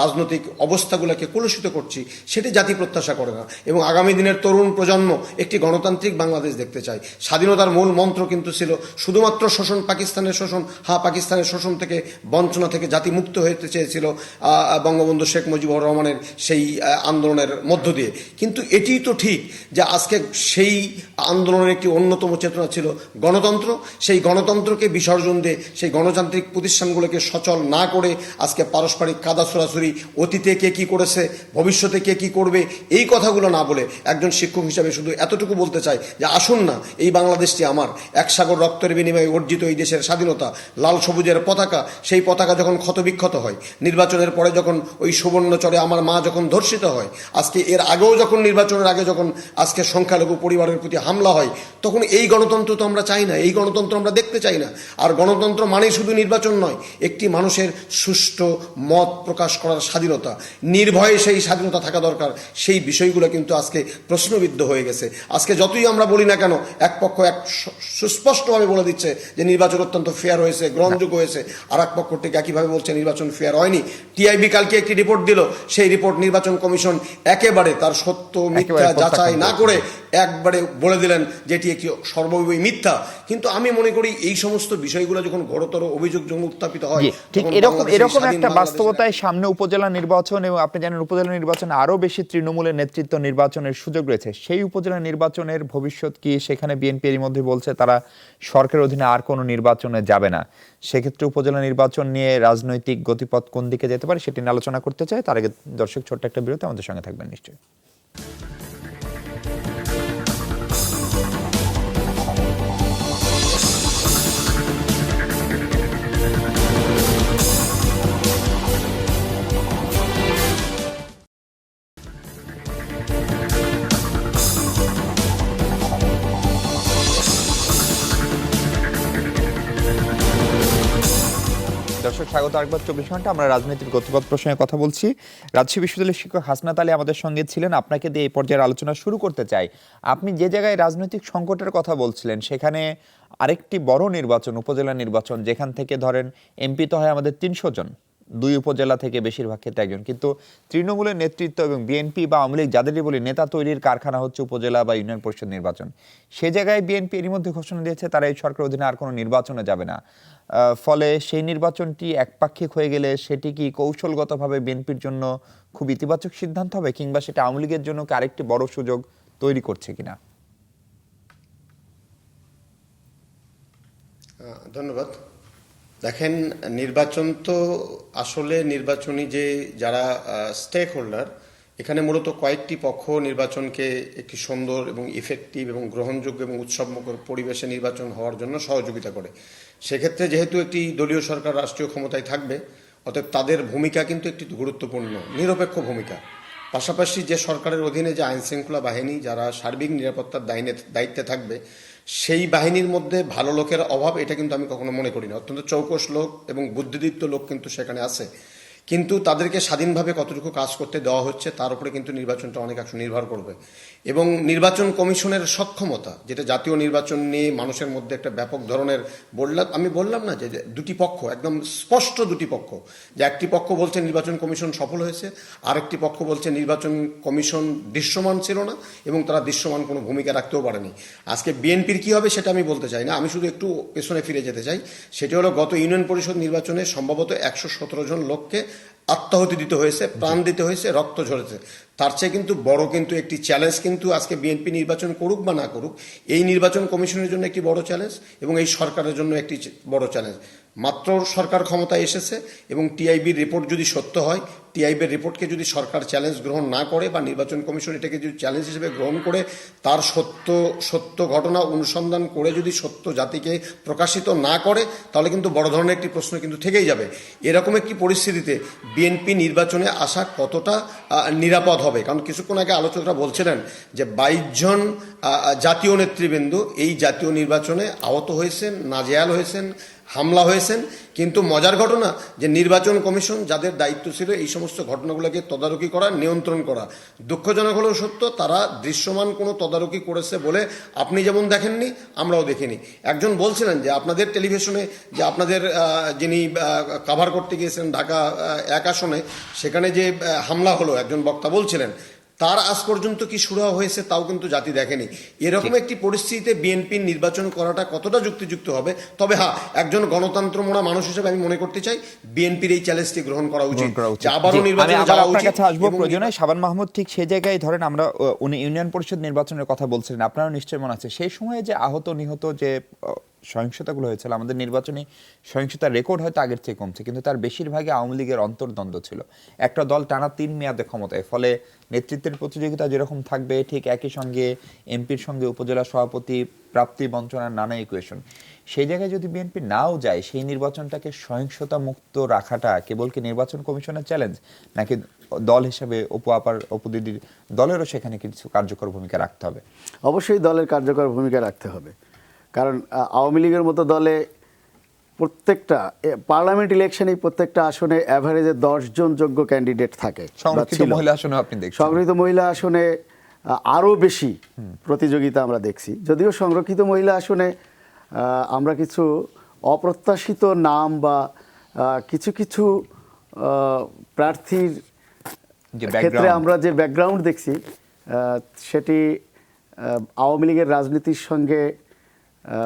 E: রাজনৈতিক অবস্থাগুলোকে কলুষিত করছি, সেটি জাতি প্রত্যাশা করে না। এবং আগামী দিনের তরুণ প্রজন্ম একটি গণতান্ত্রিক বাংলাদেশ দেখতে চায়। চাই। স্বাধীনতার মূল মন্ত্র কিন্তু ছিল শুধুমাত্র শোষণ, পাকিস্তানের শোষণ, পাকিস্তানের শোষণ থেকে, বঞ্চনা থেকে জাতি মুক্ত হতে চেয়েছিল বঙ্গবন্ধু শেখ মুজিবুর রহমানের সেই আন্দোলনের মধ্য দিয়ে। কিন্তু এটিই তো ঠিক যে আজকে সেই আন্দোলনের একটি অন্যতম চেতনা ছিল গণতন্ত্র। সেই গণতন্ত্রকে বিসর্জন দিয়ে সেই গণতান্ত্রিক প্রতিষ্ঠানগুলোকে সচল না করে আজকে পারস্পরিক কাদা ছোড়াছুরি, অতীতে কে কি করেছে, ভবিষ্যতে কে কি করবে, এই কথাগুলো না বলে একজন শিক্ষক হিসাবে শুধু এতটুকু বলতে চাই যে আসুন না, এই বাংলাদেশটি আমার, এক সাগর রক্তের বিনিময়ে অর্জিত এই দেশের স্বাধীনতা, লাল সবুজের পতাকা, সেই পতাকা যখন ক্ষতবিক্ষত হয়, নির্বাচনের পরে যখন ওই সুবর্ণচরে আমার মা যখন ধর্ষিত হয়, আজকে এর আগেও যখন নির্বাচনের আগে যখন আজকে সংখ্যালঘু পরিবারের প্রতি হামলা হয়, তখন এই গণতন্ত্র তো আমরা চাই না, এই গণতন্ত্র আমরা দেখতে চাই না। আর গণতন্ত্র মানে শুধু নির্বাচন নয়, একটি মানুষের সুষ্ঠু মত প্রকাশ করার স্বাধীনতা, নির্ভয়ে সেই স্বাধীনতা থাকা দরকার। সেই বিষয়গুলো কিন্তু আজকে প্রশ্নবিদ্ধ হয়ে গেছে। আজকে যতই আমরা বলি না কেন, এক পক্ষ সুস্পষ্টভাবে বলে দিচ্ছে যে নির্বাচন অত্যন্ত ফেয়ার হয়েছে, গ্রহণযোগ্য হয়েছে, আর এক পক্ষ ঠিক একইভাবে বলছে নির্বাচন ফেয়ার হয়নি। টিআইবি কালকে একটি রিপোর্ট দিল, সেই রিপোর্ট নির্বাচন কমিশন একেবারে তার সত্য মিথ্যা যাচাই না করে একবারে বলে দিলেন যে এটি একটি সর্ববিষয় মিথ্যা। কিন্তু আমি মনে করি এই সমস্ত বিষয়গুলো যখন ঘোরতর অভিযোগ যখন উত্থাপিত হয়,
A: ঠিক এরকম একটা বাস্তবতায় সামনে উপজেলা নির্বাচন, এবং আপনি জানেন উপজেলা নির্বাচনে আরো বেশি তৃণমূলের নেতৃত্ব নির্বাচনের সুযোগ রয়েছে। সেই উপজেলা নির্বাচনের ভবিষ্যৎ কি? সেখানে বিএনপি এর মধ্যে বলছে তারা সরকারের অধীনে আর কোনো নির্বাচনে যাবে না। সেক্ষেত্রে উপজেলা নির্বাচন নিয়ে রাজনৈতিক গতিপথ কোন দিকে যেতে পারে সেটি নিয়ে আলোচনা করতে চাই। তার আগে দর্শক ছোট্ট একটা বিরতি, আমাদের সঙ্গে থাকবেন নিশ্চয়ই। দর্শক স্বাগত আরেকবার 24 ঘন্টা। আমরা রাজনীতির গতিপথ প্রসঙ্গে কথা বলছি। রাজশাহী বিশ্ববিদ্যালয়ের শিক্ষক হাসনাত আলী আমাদের সঙ্গে ছিলেন। আপনাকে দিয়ে এই পর্যায়ের আলোচনা শুরু করতে চাই। আপনি যে জায়গায় রাজনৈতিক সংকটের কথা বলছিলেন, সেখানে আরেকটি বড় নির্বাচন, উপজেলা নির্বাচন, যেখান থেকে ধরেন এমপি তো হয় আমাদের 300 জন, 2 উপজেলা থেকে বেশিরভাগ ক্ষেত্রে একজন, কিন্তু তৃণমূলের নেতৃত্ব এবং বিএনপি বা আওয়ামী লীগ যাদেরই বলি নেতা তৈরির কারখানা হচ্ছে উপজেলা বা ইউনিয়ন পরিষদ নির্বাচন। সে জায়গায় বিএনপি এরই মধ্যে ঘোষণা দিয়েছে তারা এই সরকার অধীনে আর কোনো নির্বাচনে যাবে না। ফলে সেই নির্বাচনটি একপাক্ষিক হয়ে গেলে সেটি কি কৌশলগতভাবে বিএনপির জন্য খুব ইতিবাচক সিদ্ধান্ত হবে, কিংবা সেটা আওয়ামী লীগের জন্য কি আরেকটি বড় সুযোগ তৈরি করছে কিনা?
E: ধন্যবাদ। দেখেন, নির্বাচন তো আসলে নির্বাচনী যে যারা স্টেক হোল্ডার, এখানে মূলত কয়েকটি পক্ষ নির্বাচনকে একটি সুন্দর এবং ইফেক্টিভ এবং গ্রহণযোগ্য এবং উৎসবমুখর পরিবেশে নির্বাচন হওয়ার জন্য সহযোগিতা করে। সেক্ষেত্রে যেহেতু একটি দলীয় সরকার রাষ্ট্রীয় ক্ষমতায় থাকবে, অতএব তাদের ভূমিকা কিন্তু একটি গুরুত্বপূর্ণ নিরপেক্ষ ভূমিকা। পাশাপাশি যে সরকারের অধীনে যে আইনশৃঙ্খলা বাহিনী যারা সার্বিক নিরাপত্তার দায়িত্বে থাকবে, সেই বাহিনীর মধ্যে ভালো লোকের অভাব এটা কিন্তু আমি কখনো মনে করি না। অত্যন্ত চৌকস লোক এবং বুদ্ধিদীপ্ত লোক কিন্তু সেখানে আছে, কিন্তু তাদেরকে স্বাধীনভাবে কতটুকু কাজ করতে দেওয়া হচ্ছে তার উপরে কিন্তু নির্বাচনটা অনেকাংশ নির্ভর করবে। এবং নির্বাচন কমিশনের সক্ষমতা, যেটা জাতীয় নির্বাচন নিয়ে মানুষের মধ্যে একটা ব্যাপক ধরনের আমি বললাম না যে দুটি পক্ষ, একদম স্পষ্ট দুটি পক্ষ, যে একটি পক্ষ বলছে নির্বাচন কমিশন সফল হয়েছে, আরেকটি পক্ষ বলছে নির্বাচন কমিশন দৃশ্যমান ছিল না এবং তারা দৃশ্যমান কোনো ভূমিকা রাখতেও পারেনি। আজকে বিএনপির কি হবে সেটা আমি বলতে চাই না, আমি শুধু একটু পেছনে ফিরে যেতে চাই। সেটি হলো গত ইউনিয়ন পরিষদ নির্বাচনে সম্ভবত 117 জন লোককে আত্মাহুতি দিতে হয়েছে, প্রাণ দিতে হয়েছে, রক্ত ঝরেছে। তার চেয়ে কিন্তু বড় কিন্তু একটি চ্যালেঞ্জ কিন্তু আজকে বিএনপি নির্বাচন করুক বা না করুক, এই নির্বাচন কমিশনের জন্য একটি বড় চ্যালেঞ্জ এবং এই সরকারের জন্য একটি বড় চ্যালেঞ্জ। মাত্র সরকার ক্ষমতায় এসেছে এবং টিআইবির রিপোর্ট যদি সত্য হয়, টিআইবির রিপোর্টকে যদি সরকার চ্যালেঞ্জ গ্রহণ না করে বা নির্বাচন কমিশন এটাকে যদি চ্যালেঞ্জ হিসেবে গ্রহণ করে তার সত্য ঘটনা অনুসন্ধান করে যদি সত্য জাতিকে প্রকাশিত না করে, তাহলে কিন্তু বড় ধরনের একটি প্রশ্ন কিন্তু থেকেই যাবে। এরকম একটি পরিস্থিতিতে বিএনপি নির্বাচনে আসা কতটা নিরাপদ হবে? কারণ কিছুক্ষণ আগে আলোচকরা বলছিলেন যে 22 জন জাতীয় নেতৃবৃন্দ এই জাতীয় নির্বাচনে আহত হয়েছেন, নাজেহাল হয়েছেন, হামলা হয়েছেন। কিন্তু মজার ঘটনা যে নির্বাচন কমিশন যাদের দায়িত্ব ছিল এই সমস্ত ঘটনাগুলোকে তদারকি করা, নিয়ন্ত্রণ করা, দুঃখজনক হলেও সত্য, তারা দৃশ্যমান কোনো তদারকি করেছে বলে আপনি যেমন দেখেননি আমরাও দেখিনি। একজন বলছিলেন যে আপনাদের টেলিভিশনে যে আপনাদের যিনি কাভার করতে গিয়েছেন ঢাকা 1 আসনে, সেখানে যে হামলা হলো, একজন বক্তা বলছিলেন তার আজ পর্যন্ত কি সুরাহা হয়েছে তাও কিন্তু জাতি দেখেনি। এরকম একটি পরিস্থিতিতে বিএনপির নির্বাচন করাটা কতটা যুক্তিযুক্ত হবে? তবে হ্যাঁ, একজন গণতন্ত্রমনা মানুষ হিসেবে আমি মনে করতে চাই বিএনপির এই চ্যালেঞ্জটি গ্রহণ করা উচিত, যে আবারও
A: জি,
E: নির্বাচনে
A: আমি আবার
E: যাওয়া
A: আপনার
E: উচিত।
A: কাছে আসবো
E: এবং
A: প্রয়োজনে। শাবান মাহমুদ ঠিক সেই জায়গায় ধরেন আমরা উনি ইউনিয়ন পরিষদ নির্বাচনের কথা বলছিলেন, আপনারও নিশ্চয়ই মনে আছে সেই সময়ে যে আহত নিহত যে সহিংসতাগুলো হয়েছিল, আমাদের নির্বাচনী সহিংসতার রেকর্ড হয়তো আগের চেয়ে কমছে, কিন্তু তার বেশিরভাগই আওয়ামী লীগের অন্তর্দ্বন্দ্ব ছিল। একটা দল টানা 3 মেয়াদে ক্ষমতায়, ফলে নেতৃত্বের প্রতিযোগিতা যেরকম থাকবে ঠিক একই সঙ্গে এমপির সঙ্গে উপজেলা সভাপতি প্রাপ্তি বঞ্চনার নানা ইকুয়েশন। সেই জায়গায় যদি বিএনপি নাও যায়, সেই নির্বাচনটাকে সহিংসতা মুক্ত রাখাটা কেবল কি নির্বাচন কমিশনের চ্যালেঞ্জ, নাকি দল হিসেবে অপু দিদির দলেরও সেখানে কিছু কার্যকর ভূমিকা রাখতে হবে?
D: অবশ্যই দলের কার্যকর ভূমিকা রাখতে হবে, কারণ আওয়ামী লীগের মতো দলে প্রত্যেকটা পার্লামেন্ট ইলেকশনে প্রত্যেকটা আসনে অ্যাভারেজে 10 জন যোগ্য ক্যান্ডিডেট থাকে।
A: সংরক্ষিত মহিলা আসনে আপনি দেখছেন,
D: সংরক্ষিত মহিলা আসনে আরও বেশি প্রতিযোগিতা আমরা দেখছি। যদিও সংরক্ষিত মহিলা আসনে আমরা কিছু অপ্রত্যাশিত নাম বা কিছু কিছু প্রার্থীর
A: যে
D: ক্ষেত্রে
A: background।
D: আমরা যে ব্যাকগ্রাউন্ড দেখছি সেটি আওয়ামী লীগের রাজনীতির সঙ্গে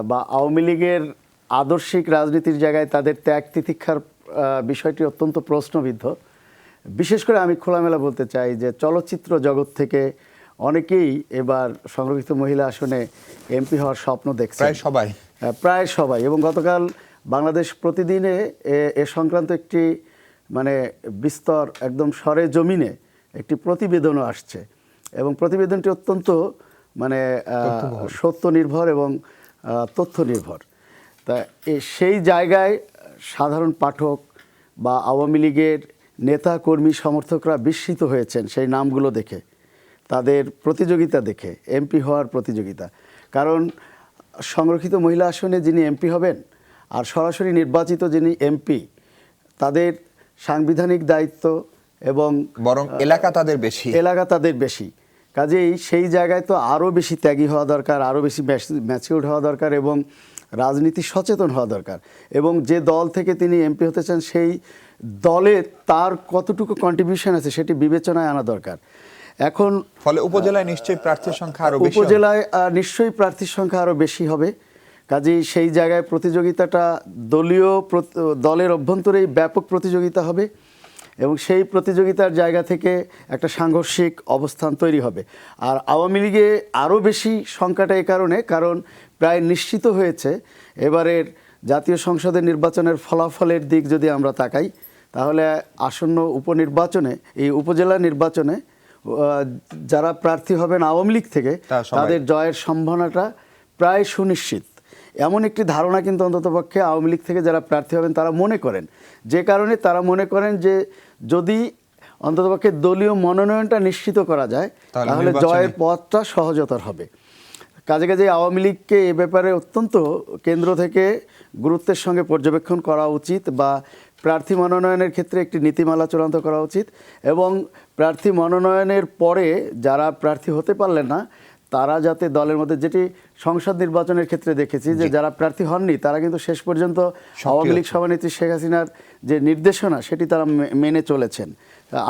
D: বা আওয়ামী লীগের আদর্শিক রাজনীতির জায়গায় তাদের ত্যাগ তিতিক্ষার বিষয়টি অত্যন্ত প্রশ্নবিদ্ধ। বিশেষ করে আমি খোলামেলা বলতে চাই যে চলচ্চিত্র জগৎ থেকে অনেকেই এবার সংরক্ষিত মহিলা আসনে এমপি হওয়ার স্বপ্ন দেখছে, প্রায় সবাই। এবং গতকাল বাংলাদেশ প্রতিদিনে এ সংক্রান্ত একটি মানে বিস্তর একদম সরে জমিনে একটি প্রতিবেদনও আসছে, এবং প্রতিবেদনটি অত্যন্ত মানে সত্য নির্ভর এবং তথ্য নির্ভর। তা সেই জায়গায় সাধারণ পাঠক বা আওয়ামী লীগের নেতা কর্মী সমর্থকরা বিস্মিত হয়েছেন সেই নামগুলো দেখে, তাদের প্রতিযোগিতা দেখে, এমপি হওয়ার প্রতিযোগিতা। কারণ সংরক্ষিত মহিলা আসনে যিনি এমপি হবেন আর সরাসরি নির্বাচিত যিনি এমপি, তাদের সাংবিধানিক দায়িত্ব এবং
A: বরং এলাকা তাদের বেশি।
D: কাজেই সেই জায়গায় তো আরও বেশি ত্যাগী হওয়া দরকার, আরও বেশি ম্যাচিউরড হওয়া দরকার এবং রাজনীতি সচেতন হওয়া দরকার। এবং যে দল থেকে তিনি এমপি হতে চান সেই দলে তার কতটুকু কন্ট্রিবিউশন আছে সেটি বিবেচনায় আনা দরকার। এখন
A: ফলে উপজেলায় নিশ্চয়ই প্রার্থীর সংখ্যা আরো বেশি,
D: উপজেলায় নিশ্চয়ই প্রার্থীর সংখ্যা আরও বেশি হবে। কাজেই সেই জায়গায় প্রতিযোগিতাটা দলের অভ্যন্তরেই ব্যাপক প্রতিযোগিতা হবে এবং সেই প্রতিযোগিতার জায়গা থেকে একটা সাংঘর্ষিক অবস্থান তৈরি হবে। আর আওয়ামী লীগে আরও বেশি সংখ্যাটা এই কারণ প্রায় নিশ্চিত হয়েছে এবারের জাতীয় সংসদের নির্বাচনের ফলাফলের দিক যদি আমরা তাকাই, তাহলে আসন্ন উপনির্বাচনে, এই উপজেলা নির্বাচনে যারা প্রার্থী হবেন আওয়ামী লীগ থেকে তাদের জয়ের সম্ভাবনাটা প্রায় সুনিশ্চিত। এমন একটি ধারণা কিন্তু অন্ততপক্ষে আওয়ামী লীগ থেকে যারা প্রার্থী হবেন তারা মনে করেন, যে কারণে তারা মনে করেন যে যদি অন্ততপক্ষে দলীয় মনোনয়নটা নিশ্চিত করা যায় তাহলে জয়ের পথটা সহজতর হবে। কাজে আওয়ামী লীগকে এ ব্যাপারে অত্যন্ত কেন্দ্র থেকে গুরুত্বের সঙ্গে পর্যবেক্ষণ করা উচিত বা প্রার্থী মনোনয়নের ক্ষেত্রে একটি নীতিমালা চূড়ান্ত করা উচিত এবং প্রার্থী মনোনয়নের পরে যারা প্রার্থী হতে পারলেন না তারা যাতে দলের মধ্যে, যেটি সংসদ নির্বাচনের ক্ষেত্রে দেখেছি যে যারা প্রার্থী হননি তারা কিন্তু শেষ পর্যন্ত আওয়ামী লীগ সভানেত্রী শেখ হাসিনার যে নির্দেশনা সেটি তারা মেনে চলেছেন।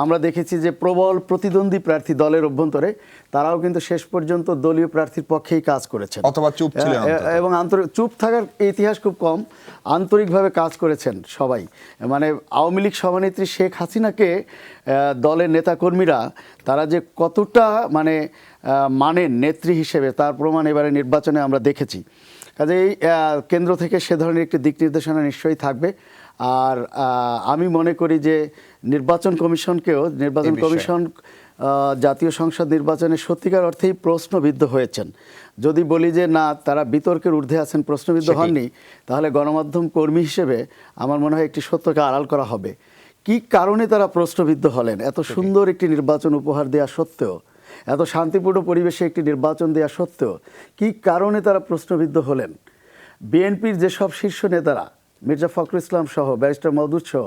D: আমরা দেখেছি যে প্রবল প্রতিদ্বন্দ্বী প্রার্থী দলের অভ্যন্তরে তারাও কিন্তু শেষ পর্যন্ত দলীয় প্রার্থীর পক্ষেই কাজ করেছেন
A: অথবা চুপ ছিলেন,
D: এবং চুপ থাকার ইতিহাস খুব কম, আন্তরিকভাবে কাজ করেছেন সবাই। মানে আওয়ামী লীগ সভানেত্রী শেখ হাসিনাকে দলের নেতাকর্মীরা তারা যে কতটা মানেন নেত্রী হিসেবে তার প্রমাণ এবারে নির্বাচনে আমরা দেখেছি। কাজেই কেন্দ্র থেকে সে ধরনের একটি দিক নির্দেশনা নিশ্চয়ই থাকবে। আর আমি মনে করি যে নির্বাচন কমিশন জাতীয় সংসদ নির্বাচনে সত্যিকার অর্থেই প্রশ্নবিদ্ধ হয়েছেন। যদি বলি যে না তারা বিতর্কের ঊর্ধ্বে আছেন, প্রশ্নবিদ্ধ হননি, তাহলে গণমাধ্যম কর্মী হিসেবে আমার মনে হয় একটি সত্যকে আড়াল করা হবে। কি কারণে তারা প্রশ্নবিদ্ধ হলেন? এত সুন্দর একটি নির্বাচন উপহার দেওয়া সত্ত্বেও, এত শান্তিপূর্ণ পরিবেশে একটি নির্বাচন দেওয়া সত্ত্বেও কি কারণে তারা প্রশ্নবিদ্ধ হলেন? বিএনপির যেসব শীর্ষ নেতারা, মির্জা ফখরুল ইসলাম সহ, ব্যারিস্টার মওদুদ সহ,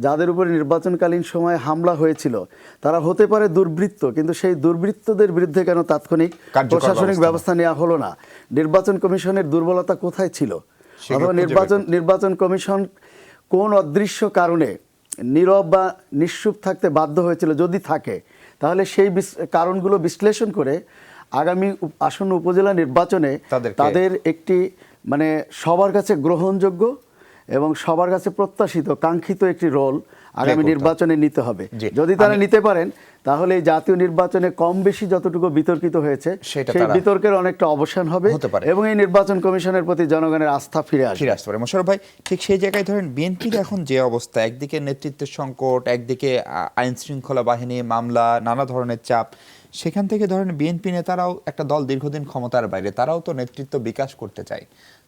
D: যাদের উপরে নির্বাচনকালীন সময়ে হামলা হয়েছিল, তারা হতে পারে দুর্বৃত্ত, কিন্তু সেই দুর্বৃত্তদের বিরুদ্ধে কেন তাৎক্ষণিক প্রশাসনিক ব্যবস্থা নেওয়া হলো না? নির্বাচন কমিশনের দুর্বলতা কোথায় ছিল? অথবা নির্বাচন কমিশন কোন অদৃশ্য কারণে নীরব বা নিশ্চুপ থাকতে বাধ্য হয়েছিল? যদি থাকে তাহলে সেই কারণগুলো বিশ্লেষণ করে আগামী আসন্ন উপজেলা নির্বাচনে তাদের একটি মানে সবার কাছে গ্রহণযোগ্য এবং সবার কাছে প্রত্যাশিত কাঙ্ক্ষিত একটি রোল আগামী নির্বাচনে নিতে হবে। যদি তারা নিতে পারেন তাহলে এই জাতীয় নির্বাচনে কম বেশি যতটুকু বিতর্কিত হয়েছে সেই বিতর্কের অনেকটা অবসান হবে এবং এই নির্বাচন কমিশনের প্রতি জনগণের আস্থা ফিরে আসবে।
A: মোশাররফ ভাই, ঠিক সেই জায়গায় ধরেন বিএনপির এখন যে অবস্থা, একদিকে নেতৃত্বের সংকট, একদিকে আইন শৃঙ্খলা বাহিনী, মামলা, নানা ধরনের চাপ, সেখান থেকে ধরেন বিএনপি নেতারাও একটা দল দীর্ঘদিন ক্ষমতার বাইরে, তারাও তো নেতৃত্ব বিকাশ করতে চায়।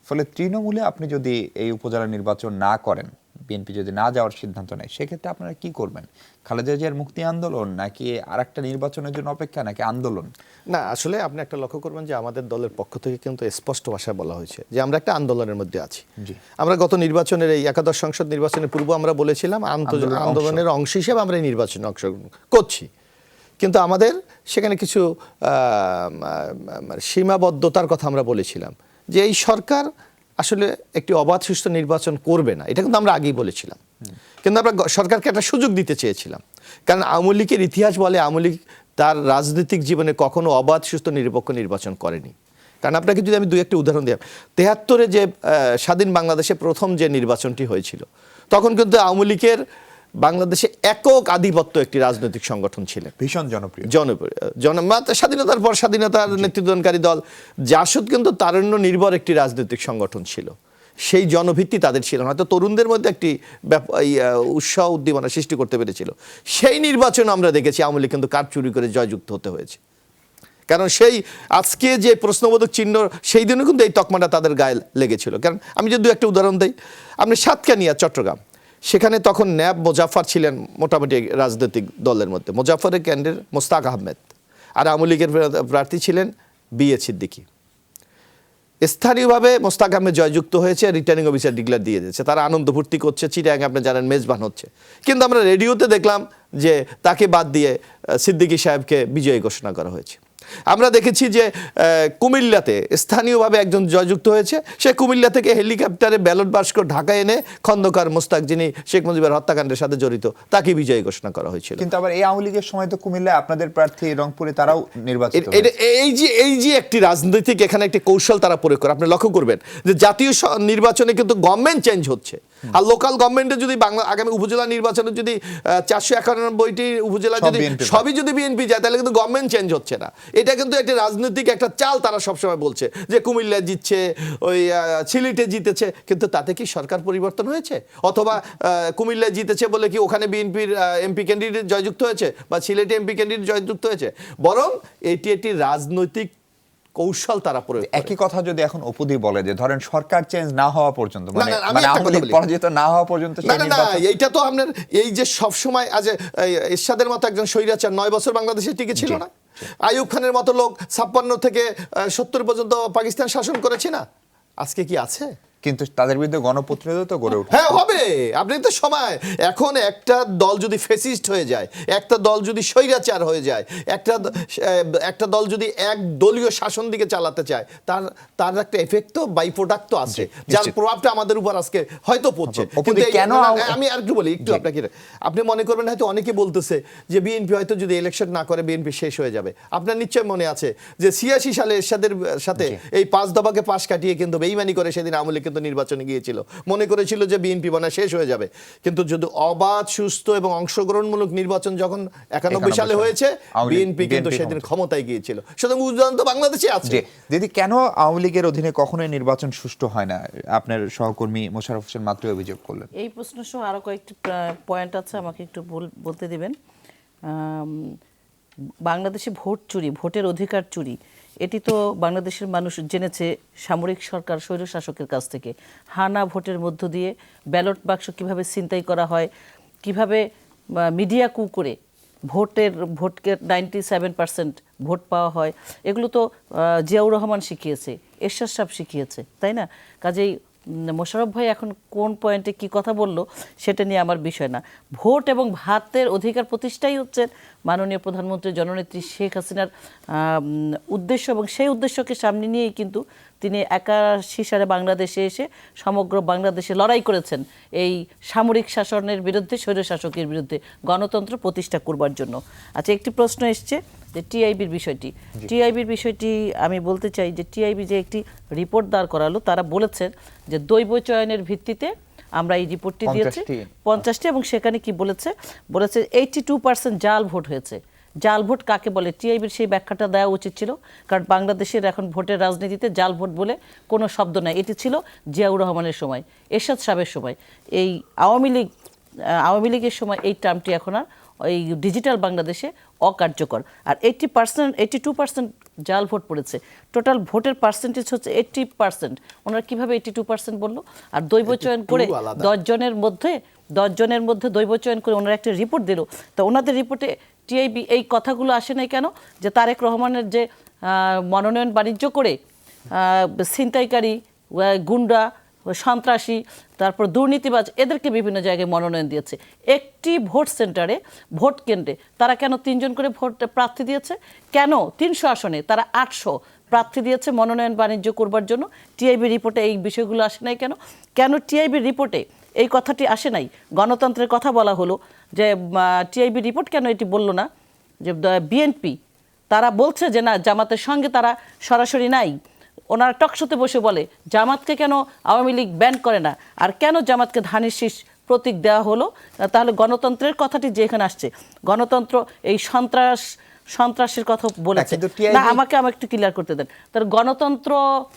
A: ফলে তৃণমূলে আপনি যদি এই উপজেলা নির্বাচন না করেন, বিএনপি যদি না যাওয়ার সিদ্ধান্ত নেয়, সেক্ষেত্রে আপনারা কি করবেন? খালেদা জিয়ার মুক্তি আন্দোলন নাকি আরেকটা নির্বাচনের জন্য অপেক্ষা নাকি আন্দোলন?
C: না, আসলে আপনি একটা লক্ষ্য করবেন যে আমাদের দলের পক্ষ থেকে কিন্তু স্পষ্ট ভাষায় বলা হয়েছে যে আমরা একটা আন্দোলনের মধ্যে আছি। আমরা গত নির্বাচনের এই একাদশ সংসদ নির্বাচনের পূর্ব আমরা বলেছিলাম আন্দোলনের অংশ হিসেবে আমরা এই নির্বাচনে অংশগ্রহণ করছি, কিন্তু আমাদের সেখানে কিছু সীমাবদ্ধতার কথা আমরা বলেছিলাম যে এই সরকার আসলে একটি অবাধ সুষ্ঠু নির্বাচন করবে না, এটা কিন্তু আমরা আগেই বলেছিলাম। কিন্তু আমরা সরকারকে একটা সুযোগ দিতে চেয়েছিলাম, কারণ আওয়ামী লীগের ইতিহাস বলে আওয়ামী লীগ তার রাজনৈতিক জীবনে কখনো অবাধ সুষ্ঠু নিরপেক্ষ নির্বাচন করেনি। কারণ আপনাকে যদি আমি দুই একটি উদাহরণ দিই, ৭৩-এ যে স্বাধীন বাংলাদেশে প্রথম যে নির্বাচনটি হয়েছিল, তখন কিন্তু আওয়ামী লীগের বাংলাদেশে একক আধিপত্য একটি রাজনৈতিক সংগঠন ছিলেন,
A: ভীষণ জনপ্রিয়
C: স্বাধীনতার পর স্বাধীনতার নেতৃত্বদানকারী দল জাসদ কিন্তু তারুণ্য নির্ভর একটি রাজনৈতিক সংগঠন ছিল। সেই জনভিত্তি তাদের ছিল, হয়তো তরুণদের মধ্যে একটি উৎসাহ উদ্দীপনা সৃষ্টি করতে পেরেছিল। সেই নির্বাচন আমরা দেখেছি আওয়ামী লীগ কিন্তু কাঠ চুরি করে জয়যুক্ত হতে হয়েছে, কারণ সেই আজকে যে প্রশ্নবোধক চিহ্ন সেই দিনও কিন্তু এই তকমাটা তাদের গায়ে লেগেছিল। কারণ আমি যদি একটা উদাহরণ দিই, আপনি সাতকানিয়া চট্টগ্রাম, সেখানে তখন ন্যাব মোজাফফর ছিলেন মোটামুটি রাজনৈতিক দলের মধ্যে, মোজাফফরের ক্যান্ডিডেট মোস্তাক আহমেদ, আর আওয়ামী লীগের প্রার্থী ছিলেন বিএ সিদ্দিকী। স্থানীয়ভাবে মোস্তাক আহমেদ জয়যুক্ত হয়েছে, রিটার্নিং অফিসার ডিক্লেয়ার দিয়ে দিয়েছে, তারা আনন্দ ফুর্তি করছে, চিটাগাং আপনি জানেন মেজবান হচ্ছে। কিন্তু আমরা রেডিওতে দেখলাম যে তাকে বাদ দিয়ে সিদ্দিকী সাহেবকে বিজয়ী ঘোষণা করা হয়েছে। আমরা দেখেছি যে কুমিল্লাতে স্থানীয়ভাবে একজন জয়যুক্ত হয়েছে, সে কুমিল্লা থেকে হেলিকপ্টারে ব্যালট বাক্স ঢাকায় এনে খন্দকার মোস্তাক, যিনি শেখ মুজিবের হত্যাকাণ্ডের সাথে জড়িত, তাকে বিজয়ী ঘোষণা করা হয়েছিল।
A: কিন্তু আবার এই আওয়ামী লীগের সময় তো কুমিল্লায় আপনাদের প্রার্থী রংপুরে তারাও নির্বাচিত।
C: এই যে একটি রাজনৈতিক এখানে একটি কৌশল তারা প্রয়োগ করে, আপনি লক্ষ্য করবেন যে জাতীয় নির্বাচনে কিন্তু গভর্নমেন্ট চেঞ্জ হচ্ছে, আর লোকাল গভর্নমেন্টে যদি আগামী উপজেলা নির্বাচনে যদি 491টি উপজেলা যদি সবই যদি বিএনপি যায়, তাহলে কিন্তু গভর্নমেন্ট চেঞ্জ হচ্ছে না। এটা কিন্তু একটা রাজনৈতিক একটা চাল তারা সবসময় বলছে যে কুমিল্লা জিতছে, ওই সিলেটে জিতেছে, কিন্তু তাতে কি সরকার পরিবর্তন হয়েছে? অথবা কুমিল্লা জিতেছে বলে কি ওখানে বিএনপির এমপি ক্যান্ডিডেট জয়যুক্ত হয়েছে বা সিলেটে এমপি ক্যান্ডিডেট জয়যুক্ত হয়েছে? বরং এটি একটি রাজনৈতিক কৌশল তারা প্রয়োগ করে।
A: একই কথা যদি এখন অপুদি বলে যে ধরেন সরকার চেঞ্জ না হওয়া পর্যন্ত, মানে আওয়ামী লীগ পরাজিত না হওয়া পর্যন্ত,
C: এইটা তো আপনার এই যে সবসময় আজ এরশাদের মতো একজন স্বৈরাচার 9 বছর বাংলাদেশে টিকে ছিল না, আইয়ুব খানের মতো লোক 56 থেকে 70 পর্যন্ত পাকিস্তান শাসন করেছে না, আজকে কি আছে?
A: কিন্তু তাদের বিরুদ্ধে গণপ্রতিরোধ তো গড়ে উঠে।
C: হ্যাঁ, হবে। আপনি তো সময় এখন একটা দল যদি ফেসিস্ট হয়ে যায়, একটা দল যদি স্বৈরাচার হয়ে যায়, একটা দল যদি এক দলীয় শাসন দিকে চালাতে চায়, তার একটা এফেক্ট তো বাই প্রোডাক্ট তো আছে, যার প্রভাবটা আমাদের উপর আজকে হয়তো পড়ছে।
A: কেন
C: আমি আর একটু বলি, একটু আপনাকে, আপনি মনে করবেন হয়তো অনেকে বলতেছে যে বিএনপি হয়তো যদি ইলেকশন না করে বিএনপি শেষ হয়ে যাবে। আপনার নিশ্চয় মনে আছে যে 86 সালে এরশাদের সাথে এই 5 দফাকে পাশ কাটিয়ে কিন্তু বেইমানি করে সেদিন আওয়ামী লীগ কিন্তু নির্বাচনে গিয়েছিল, মনে করেছিল যে বিএনপি মনে শেষ হয়ে যাবে। কিন্তু যদি অবাধ সুস্থ এবং অংশগ্রহণমূলক নির্বাচন যখন 91 সালে হয়েছে, বিএনপি কিন্তু সেদিন ক্ষমতায় গিয়েছিল। সুতরাং উদাহরণ তো বাংলাদেশে আছে।
A: দিদি, কেন আওয়ামী লীগের অধীনে কখনোই নির্বাচন সুষ্ঠু হয় না? আপনার সহকর্মী মোশাররফ হোসেন মাত্র অভিযোগ করলেন।
B: এই প্রশ্ন সহ আরো কয়েকটি পয়েন্ট আছে, আমাকে একটু বলতে দিবেন। বাংলাদেশে ভোট চুরি, ভোটের অধিকার চুরি, এটি তো বাংলাদেশের মানুষ জেনেছে সামরিক সরকার স্বৈরশাসকের কাছ থেকে। হানা ভোটের মধ্য দিয়ে ব্যালট বাক্স কিভাবে ছিনতাই করা হয়, কিভাবে মিডিয়া কু করে ভোটকে 97% ভোট পাওয়া হয়, এগুলো তো জিয়াউর রহমান শিখিয়েছে, এরশাদ সাহেব শিখিয়েছে, তাই না? কাজেই মোশাররফ ভাই এখন কোন পয়েন্টে কি কথা বললো সেটা নিয়ে আমার বিষয় না। ভোট এবং ভাতের অধিকার প্রতিষ্ঠাই হচ্ছে মাননীয় প্রধানমন্ত্রী জননেত্রী শেখ হাসিনার উদ্দেশ্য, এবং সেই উদ্দেশ্যকে সামনে নিয়েই কিন্তু তিনি একাশি সালে বাংলাদেশে এসে সমগ্র বাংলাদেশে লড়াই করেছেন এই সামরিক শাসনের বিরুদ্ধে, স্বৈরশাসকের বিরুদ্ধে, গণতন্ত্র প্রতিষ্ঠা করবার জন্য। আচ্ছা, একটি প্রশ্ন এসছে যে টিআইবির বিষয়টি। টিআইবির বিষয়টি আমি বলতে চাই যে টিআইবি যে একটি রিপোর্ট দাঁড় করালো, তারা বলেছেন যে দৈব চয়নের ভিত্তিতে আমরা এই রিপোর্টটি দিয়েছি 50টি, এবং সেখানে কি বলেছে 82% জাল ভোট হয়েছে। জাল ভোট কাকে বলে, টিআইবির সেই ব্যাখ্যাটা দেওয়া উচিত ছিল, কারণ বাংলাদেশের এখন ভোটের রাজনীতিতে জাল ভোট বলে কোনো শব্দ নাই। এটি ছিল জিয়াউর রহমানের সময়, এরশাদ সাহেবের সময়, এই আওয়ামী লীগের সময় এই টার্মটি এখন আর এই ডিজিটাল বাংলাদেশে অকার্যকর। আর 82% জাল ভোট পড়েছে। টোটাল ভোটের পার্সেন্টেজ হচ্ছে 80%। ওনারা কীভাবে 82% বললো? আর দৈব চয়ন করে 10 জনের মধ্যে দৈব চয়ন করে ওনারা একটা রিপোর্ট দিল। তো ওনাদের রিপোর্টে টিআইবি এই কথাগুলো আসে নাই কেন, যে তারেক রহমানের যে মনোনয়ন বাণিজ্য করে ছিনতাইকারী, গুন্ডা, সন্ত্রাসী, তারপর দুর্নীতিবাজ, এদেরকে বিভিন্ন জায়গায় মনোনয়ন দিয়েছে। একটি ভোট সেন্টারে, ভোট কেন্দ্রে তারা কেন 3 জন করে ভোট প্রার্থী দিয়েছে? কেন 300 আসনে তারা 800 প্রার্থী দিয়েছে মনোনয়ন বাণিজ্য করবার জন্য? টিআইবি রিপোর্টে এই বিষয়গুলো আসে নাই কেন? কেন টিআইবি রিপোর্টে এই কথাটি আসে নাই? গণতন্ত্রের কথা বলা হলো, যে টিআইবি রিপোর্ট কেন এটি বলল না যে বিএনপি তারা বলছে যে না, জামাতের সঙ্গে তারা সরাসরি নাই। ওনারা টকশোতে বসে বলে জামাতকে কেন আওয়ামী লীগ ব্যান করে না, আর কেন জামাতকে ধানের শীষ প্রতীক দেওয়া হলো? তাহলে গণতন্ত্রের কথাটি যে এখানে আসছে, গণতন্ত্র এই সন্ত্রাসের কথা বলেছে না। আমাকে একটু ক্লিয়ার করতে দেন। তার গণতন্ত্র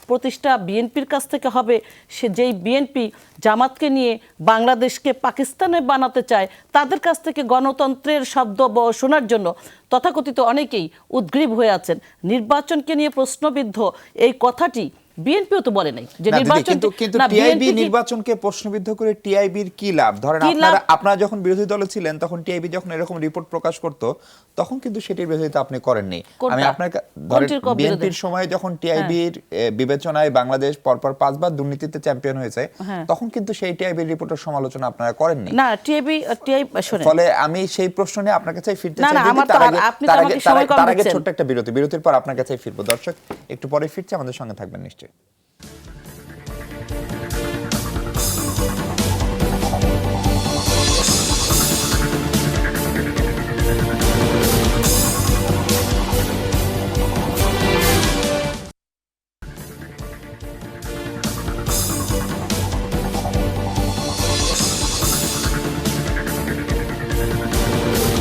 B: প্রতিষ্ঠা বিএনপির কাছ থেকে হবে, সে যেই বিএনপি জামাতকে নিয়ে বাংলাদেশকে পাকিস্তানে বানাতে চায়, তাদের কাছ থেকে গণতন্ত্রের শব্দ শোনার জন্য তথাকথিত অনেকেই উদ্গ্রীব হয়ে আছেন। নির্বাচনকে নিয়ে প্রশ্নবিদ্ধ এই কথাটি বিএনপিও তো বলে নাই যে নির্বাচন,
A: কিন্তু টিআইবি নির্বাচনকে প্রশ্নবিদ্ধ করে টিআইবির কি লাভ? ধরেন আপনারা যখন বিরোধী দলে ছিলেন, তখন টিআইবি যখন এরকম রিপোর্ট প্রকাশ করত, তখন কিন্তু সেটির বিরোধিতা আপনি করেননি। আমি আপনার ধরেন বিএনপির সময় যখন টিআইবির বিবেচনায় বাংলাদেশ পরপর 5 বার দুর্নীতিতে চ্যাম্পিয়ন হয়েছে, তখন কিন্তু সেই টিআইবির রিপোর্টের সমালোচনা আপনারা করেননি।
B: না, টিআইবি
A: ফলে আমি সেই প্রশ্ন নিয়ে আপনার কাছে ফিরতে চাই। তার আগে ছোট্ট একটা বিরতির পর আপনার কাছে ফিরবো। দর্শক, একটু পরে ফিরছি, আমাদের সঙ্গে থাকবেন নিশ্চয়ই।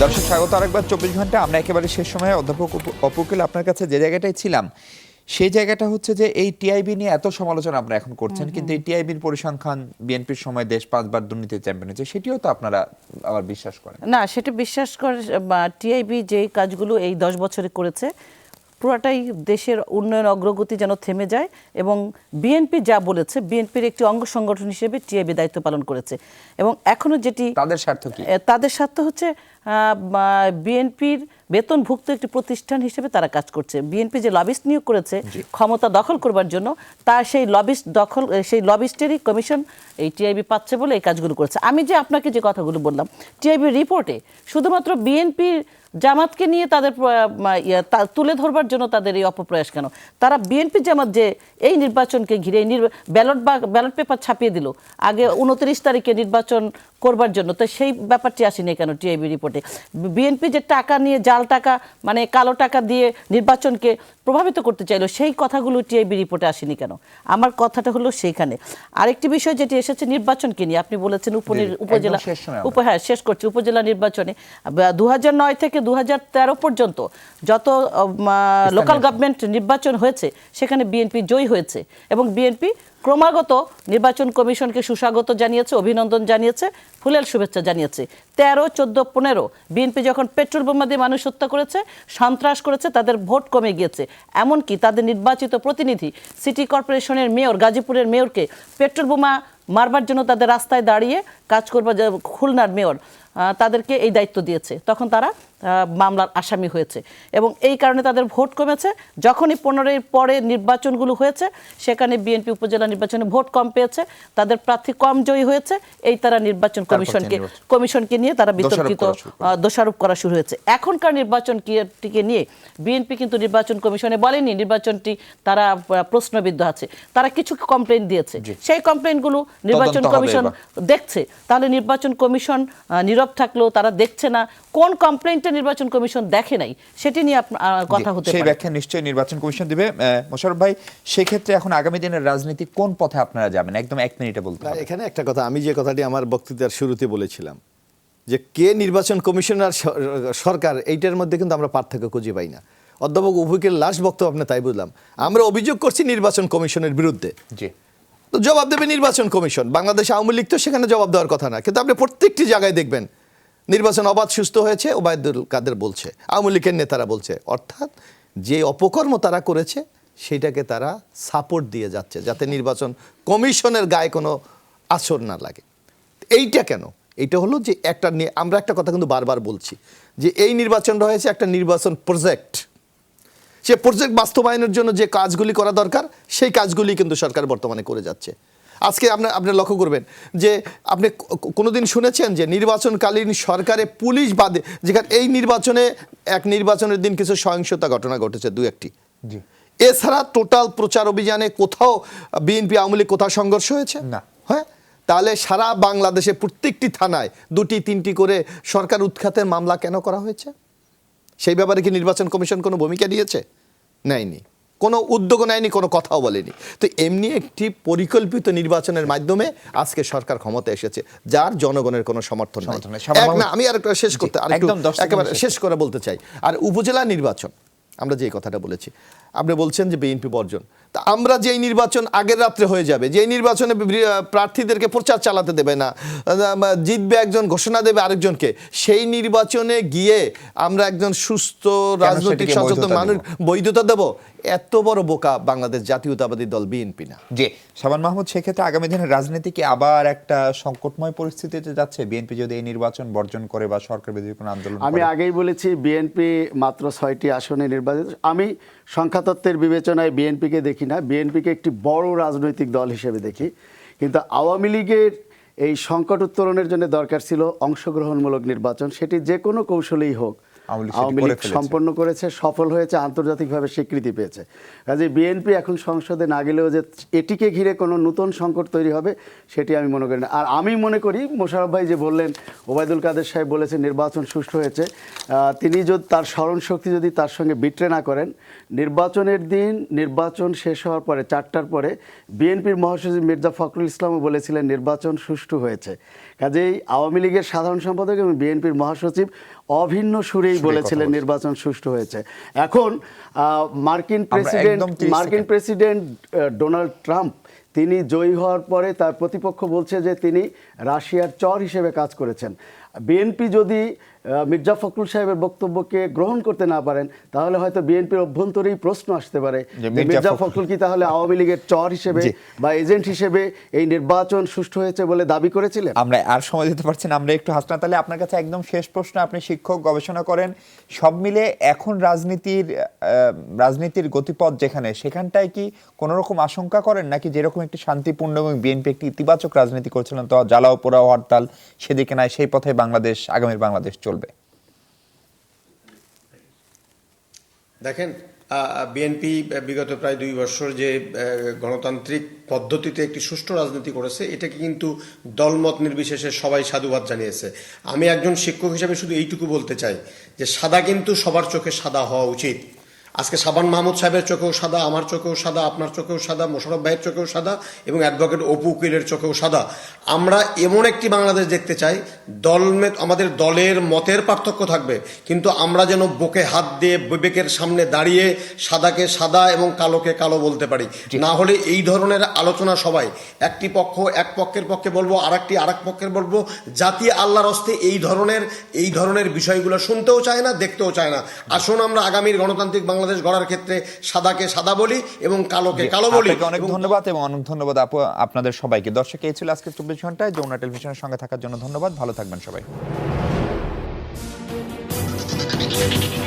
A: দর্শক, স্বাগত আরেকবার 24 ঘন্টা। আমরা একেবারে শেষ সময়ে অধ্যাপক অপুকিল আপনার কাছে যে জায়গাটায় ছিলাম, সেই জায়গাটা হচ্ছে যে এই টিআইবি নিয়ে এত সমালোচনা আপনারা এখন করছেন, কিন্তু এই টিআইবির পরিসংখ্যান বিএনপির সময় দেশ 5 বার দুর্নীতিতে চ্যাম্পিয়ন হয়েছে, সেটিও তো আপনারা আবার বিশ্বাস করেন
B: না? সেটা বিশ্বাস করে টিআইবি যে কাজগুলো এই 10 বছরে করেছে, পুরাটাই দেশের উন্নয়ন অগ্রগতি যেন থেমে যায়, এবং বিএনপি যা বলেছে, বিএনপির একটি অঙ্গ সংগঠন হিসেবে টিআইবি দায়িত্ব পালন করেছে। এবং এখনো যেটি
A: তাদের স্বার্থ কি?
B: তাদের স্বার্থ হচ্ছে বিএনপির বেতনভুক্ত একটি প্রতিষ্ঠান হিসেবে তারা কাজ করছে। বিএনপি যে লবিস্ট নিয়োগ করেছে ক্ষমতা দখল করবার জন্য, তার সেই লবিস্টেরই কমিশন এই টিআইবি পাচ্ছে বলে এই কাজগুলো করেছে। আমি যে আপনাকে যে কথাগুলো বললাম, টিআইবি রিপোর্টে শুধুমাত্র বিএনপির জামাতকে নিয়ে তাদের তুলে ধরবার জন্য তাদের এই অপপ্রয়াস কেন? তারা বিএনপি জামাত যে এই নির্বাচনকে ঘিরে ব্যালট পেপার ছাপিয়ে দিল আগে 29 তারিখে নির্বাচন করবার জন্য, তো সেই ব্যাপারটি আসেনি কেন টিআইবি রিপোর্টে? বিএনপি যে টাকা নিয়ে, জাল টাকা মানে কালো টাকা দিয়ে নির্বাচনকে প্রভাবিত করতে চাইলো, সেই কথাগুলো টিআইবি রিপোর্টে আসেনি কেন? আমার কথাটা হলো সেইখানে। আরেকটি বিষয় যেটি এসেছে নির্বাচনকে নিয়ে, আপনি বলেছেন শেষ করছি উপজেলা নির্বাচনে 2009 থেকে 2013 পর্যন্ত যত লোকাল গভর্নমেন্ট নির্বাচন হয়েছে, সেখানে বিএনপি জয়ী হয়েছে, এবং বিএনপি ক্রমাগত নির্বাচন কমিশনকে সুস্বাগত জানিয়েছে, অভিনন্দন জানিয়েছে, ফুলেল শুভেচ্ছা জানিয়েছে। 13, 14, 15 বিএনপি যখন পেট্রোল বোমা দিয়ে মানুষ হত্যা করেছে, সন্ত্রাস করেছে, তাদের ভোট কমে গিয়েছে। এমনকি তাদের নির্বাচিত প্রতিনিধি সিটি কর্পোরেশনের মেয়র, গাজীপুরের মেয়রকে পেট্রোল বোমা মারবার জন্য তাদের রাস্তায় দাঁড়িয়ে কাজ করবার, খুলনার মেয়র তাদেরকে এই দায়িত্ব দিয়েছে, তখন তারা মামলার আসামি হয়েছে এবং এই কারণে তাদের ভোট কমেছে। যখনই 15-এর পরে নির্বাচনগুলো হয়েছে সেখানে বিএনপি উপজেলা নির্বাচনে ভোট কম পেয়েছে, তাদের প্রার্থী কম জয়ী হয়েছে, এই তারা নির্বাচন কমিশনকে নিয়ে তারা বিতর্কিত দোষারোপ করা শুরু হয়েছে। এখনকার নির্বাচনটিকে নিয়ে বিএনপি কিন্তু নির্বাচন কমিশনে বলেনি নির্বাচনটি তারা প্রশ্নবিদ্ধ আছে, তারা কিছু কমপ্লেইন দিয়েছে, সেই কমপ্লেইনগুলো নির্বাচন কমিশন দেখছে। তাহলে নির্বাচন কমিশন নীরব থাকলেও তারা দেখছে না, কোন কমপ্লেইনটা নির্বাচন কমিশন দেখে নাই সেটি নিয়ে কথা হতে পারে।
A: সেই ব্যাখ্যা নিশ্চয়ই নির্বাচন কমিশন দিবে। মোশাররফ ভাই, সেক্ষেত্রে এখন আগামী দিনের রাজনীতি কোন পথে আপনারা যাবেন, একদম 1 মিনিটে বলতে হবে।
C: এখানে একটা কথা, আমি যে কথাটি আমার বক্তৃতার শুরুতে বলেছিলাম যে কে নির্বাচন কমিশনার সরকার, এইটার মধ্যে কিন্তু আমরা পার্থক্য খুঁজে পাই না। অধ্যাপক উভয়কের লাস্ট বক্তব্য আপনি তাই বুঝলাম। আমরা অভিযোগ করছি নির্বাচন কমিশনের বিরুদ্ধে,
A: জি,
C: তো জবাব দেবে নির্বাচন কমিশন। বাংলাদেশ আওয়ামী লীগ তো সেখানে জবাব দেওয়ার কথা না, কিন্তু আপনি প্রত্যেকটি জায়গায় দেখবেন নির্বাচন অবাধ সুস্থ হয়েছে, ওবায়দুল কাদের বলছে, আওয়ামী লীগের নেতারা বলছে। অর্থাৎ যে অপকর্ম তারা করেছে সেটাকে তারা সাপোর্ট দিয়ে যাচ্ছে, যাতে নির্বাচন কমিশনের গায়ে কোনো আছর না লাগে। এইটা কেন? এইটা হলো যে আমরা একটা কথা কিন্তু বারবার বলছি যে এই নির্বাচনটা হয়েছে একটা নির্বাচন প্রজেক্ট। সে প্রজেক্ট বাস্তবায়নের জন্য যে কাজগুলি করা দরকার সেই কাজগুলি কিন্তু সরকার বর্তমানে করে যাচ্ছে। আজকে আপনি লক্ষ্য করবেন যে আপনি কোনোদিন শুনেছেন যে নির্বাচনকালীন সরকারে পুলিশ বাদে, যেখানে এই নির্বাচনের দিন কিছু সহিংসতা ঘটনা ঘটেছে 2-1টি, এছাড়া টোটাল প্রচার অভিযানে কোথাও বিএনপি আওয়ামী লীগ কোথাও সংঘর্ষ হয়েছে
A: না?
C: হ্যাঁ, তাহলে সারা বাংলাদেশে প্রত্যেকটি থানায় 2-3টি করে সরকার উৎখাতের মামলা কেন করা হয়েছে? সেই ব্যাপারে কি নির্বাচন কমিশন কোনো ভূমিকা নিয়েছে? নেয়নি, কোনো উদ্যোগ নেয়নি, কোনো কথাও বলেনি। তো এমনি একটি পরিকল্পিত নির্বাচনের মাধ্যমে আজকে সরকার ক্ষমতা এসেছে, যার জনগণের কোনো সমর্থন নাই। আমি আরেকটা একেবারে শেষ করে বলতে চাই, আর উপজেলা নির্বাচন আমরা যে কথাটা বলেছি, আপনি বলছেন যে বিএনপি বর্জন, তা আমরা যেই নির্বাচন আগের রাত্রে হয়ে যাবে, যেই নির্বাচনে প্রার্থীদেরকে প্রচার চালাতে দেবে না, জিতবে একজন ঘোষণা দেবে আরেকজনকে, সেই নির্বাচনে গিয়ে আমরা একজন সুস্থ রাজনৈতিক সচেতন মানুষ বৈধতা দেব? এত বড় বোকা বাংলাদেশ জাতীয়তাবাদী দল বিএনপি না।
A: জি, শাবান মাহমুদ, সেক্ষেত্রে আগামী দিনের রাজনীতি কি আবার একটা সংকটময় পরিস্থিতিতে যাচ্ছে বিএনপি যদি এই নির্বাচন বর্জন করে বা সরকার বিরোধী কোনো আন্দোলন?
D: আমি আগেই বলেছি বিএনপি মাত্র 6টি আসনে নির্বাচিত। আমি সংখ্যাতত্ত্বের বিবেচনায় বিএনপিকে দেখি না, বিএনপিকে একটি বড় রাজনৈতিক দল হিসেবে দেখি। কিন্তু আওয়ামী লীগের এই সংকট উত্তরণের জন্য দরকার ছিল অংশগ্রহণমূলক নির্বাচন, সেটি যে কোনো কৌশলেই হোক আওয়ামী লীগ সম্পন্ন করেছে, সফল হয়েছে, আন্তর্জাতিকভাবে স্বীকৃতি পেয়েছে। কাজে বিএনপি এখন সংসদে না গেলেও যে এটিকে ঘিরে কোনো নতুন সংকট তৈরি হবে সেটি আমি মনে করি না। আর আমি মনে করি মোশাররফ ভাই যে বললেন, ওবায়দুল কাদের সাহেব বলেছেন নির্বাচন সুষ্ঠু হয়েছে, তিনি যদি তার স্মরণশক্তি যদি তার সঙ্গে বিট্রে না করেন, নির্বাচনের দিন নির্বাচন শেষ হওয়ার পরে 4টার পরে বিএনপির মহাসচিব মির্জা ফখরুল ইসলামও বলেছিলেন নির্বাচন সুষ্ঠু হয়েছে। কাজেই আওয়ামী লীগের সাধারণ সম্পাদক এবং বিএনপির মহাসচিব অভিন্ন সুরেই বলেছিলেন নির্বাচন সুষ্ঠু হয়েছে। এখন মার্কিন প্রেসিডেন্ট ডোনাল্ড ট্রাম্প তিনি জয়ী হওয়ার পরে তার প্রতিপক্ষ বলছে যে তিনি রাশিয়ার চর হিসেবে কাজ করেছেন। বিএনপি যদি মির্জা ফখরুল সাহেবের বক্তব্যকে গ্রহণ করতে না পারেন, তাহলে হয়তো বিএনপির অভ্যন্তরেই প্রশ্ন আসতে পারে মির্জা ফখরুল কি তাহলে আওয়ামী লীগের চর হিসেবে বা এজেন্ট হিসেবে এই নির্বাচন সুষ্ঠু হয়েছে বলে দাবি করেছিলেন।
A: আমরা আর সময় দিতে পারছি না, আমরা একটু হাসনা। তাহলে আপনার কাছে একদম শেষ প্রশ্ন, আপনি শিক্ষক, গবেষণা করেন, সব মিলে এখন রাজনীতির গতিপথ যেখানে, সেখানটায় কি কোনো রকম আশঙ্কা করেন নাকি যেরকম একটি শান্তিপূর্ণ এবং বিএনপি একটি ইতিবাচক রাজনীতি করছিলেন, তো জ্বালাও পোড়াও হরতাল সেদিকে নাই, সেই পথে আগামীর বাংলাদেশ চলবে?
E: দেখেন, বিএনপি বিগত প্রায় 2 বছর যে গণতান্ত্রিক পদ্ধতিতে একটি সুষ্ঠু রাজনীতি করেছে, এটাকে কিন্তু দলমত নির্বিশেষে সবাই সাধুবাদ জানিয়েছে। আমি একজন শিক্ষক হিসেবে শুধু এইটুকু বলতে চাই যে সাদা কিন্তু সবার চোখে সাদা হওয়া উচিত। আজকে শাবান মাহমুদ সাহেবের চোখেও সাদা, আমার চোখেও সাদা, আপনার চোখেও সাদা, মোশাররফ ভাইয়ের চোখেও সাদা এবং অ্যাডভোকেট অপু উকিলের চোখেও সাদা। আমরা এমন একটি বাংলাদেশ দেখতে চাই, আমাদের দলের মতের পার্থক্য থাকবে, কিন্তু আমরা যেন বুকে হাত দিয়ে বিবেকের সামনে দাঁড়িয়ে সাদাকে সাদা এবং কালোকে কালো বলতে পারি। না হলে এই ধরনের আলোচনা সবাই এক পক্ষের পক্ষে বলবো, আরেক পক্ষের বলবো, জাতি আল্লাহর হস্তে এই ধরনের বিষয়গুলো শুনতেও চায় না, দেখতেও চায় না। আসুন আমরা আগামীর গণতান্ত্রিক বাংলাদেশ গড়ার ক্ষেত্রে সাদাকে সাদা বলি এবং কালোকে কালো বলি।
A: অনেক ধন্যবাদ এবং অনেক ধন্যবাদ আপনাদের সবাইকে। দর্শক, এই ছিল আজকে 24 ঘন্টায়। যমুনা টেলিভিশনের সঙ্গে থাকার জন্য ধন্যবাদ। ভালো থাকবেন সবাই।
E: ধন্যবাদ।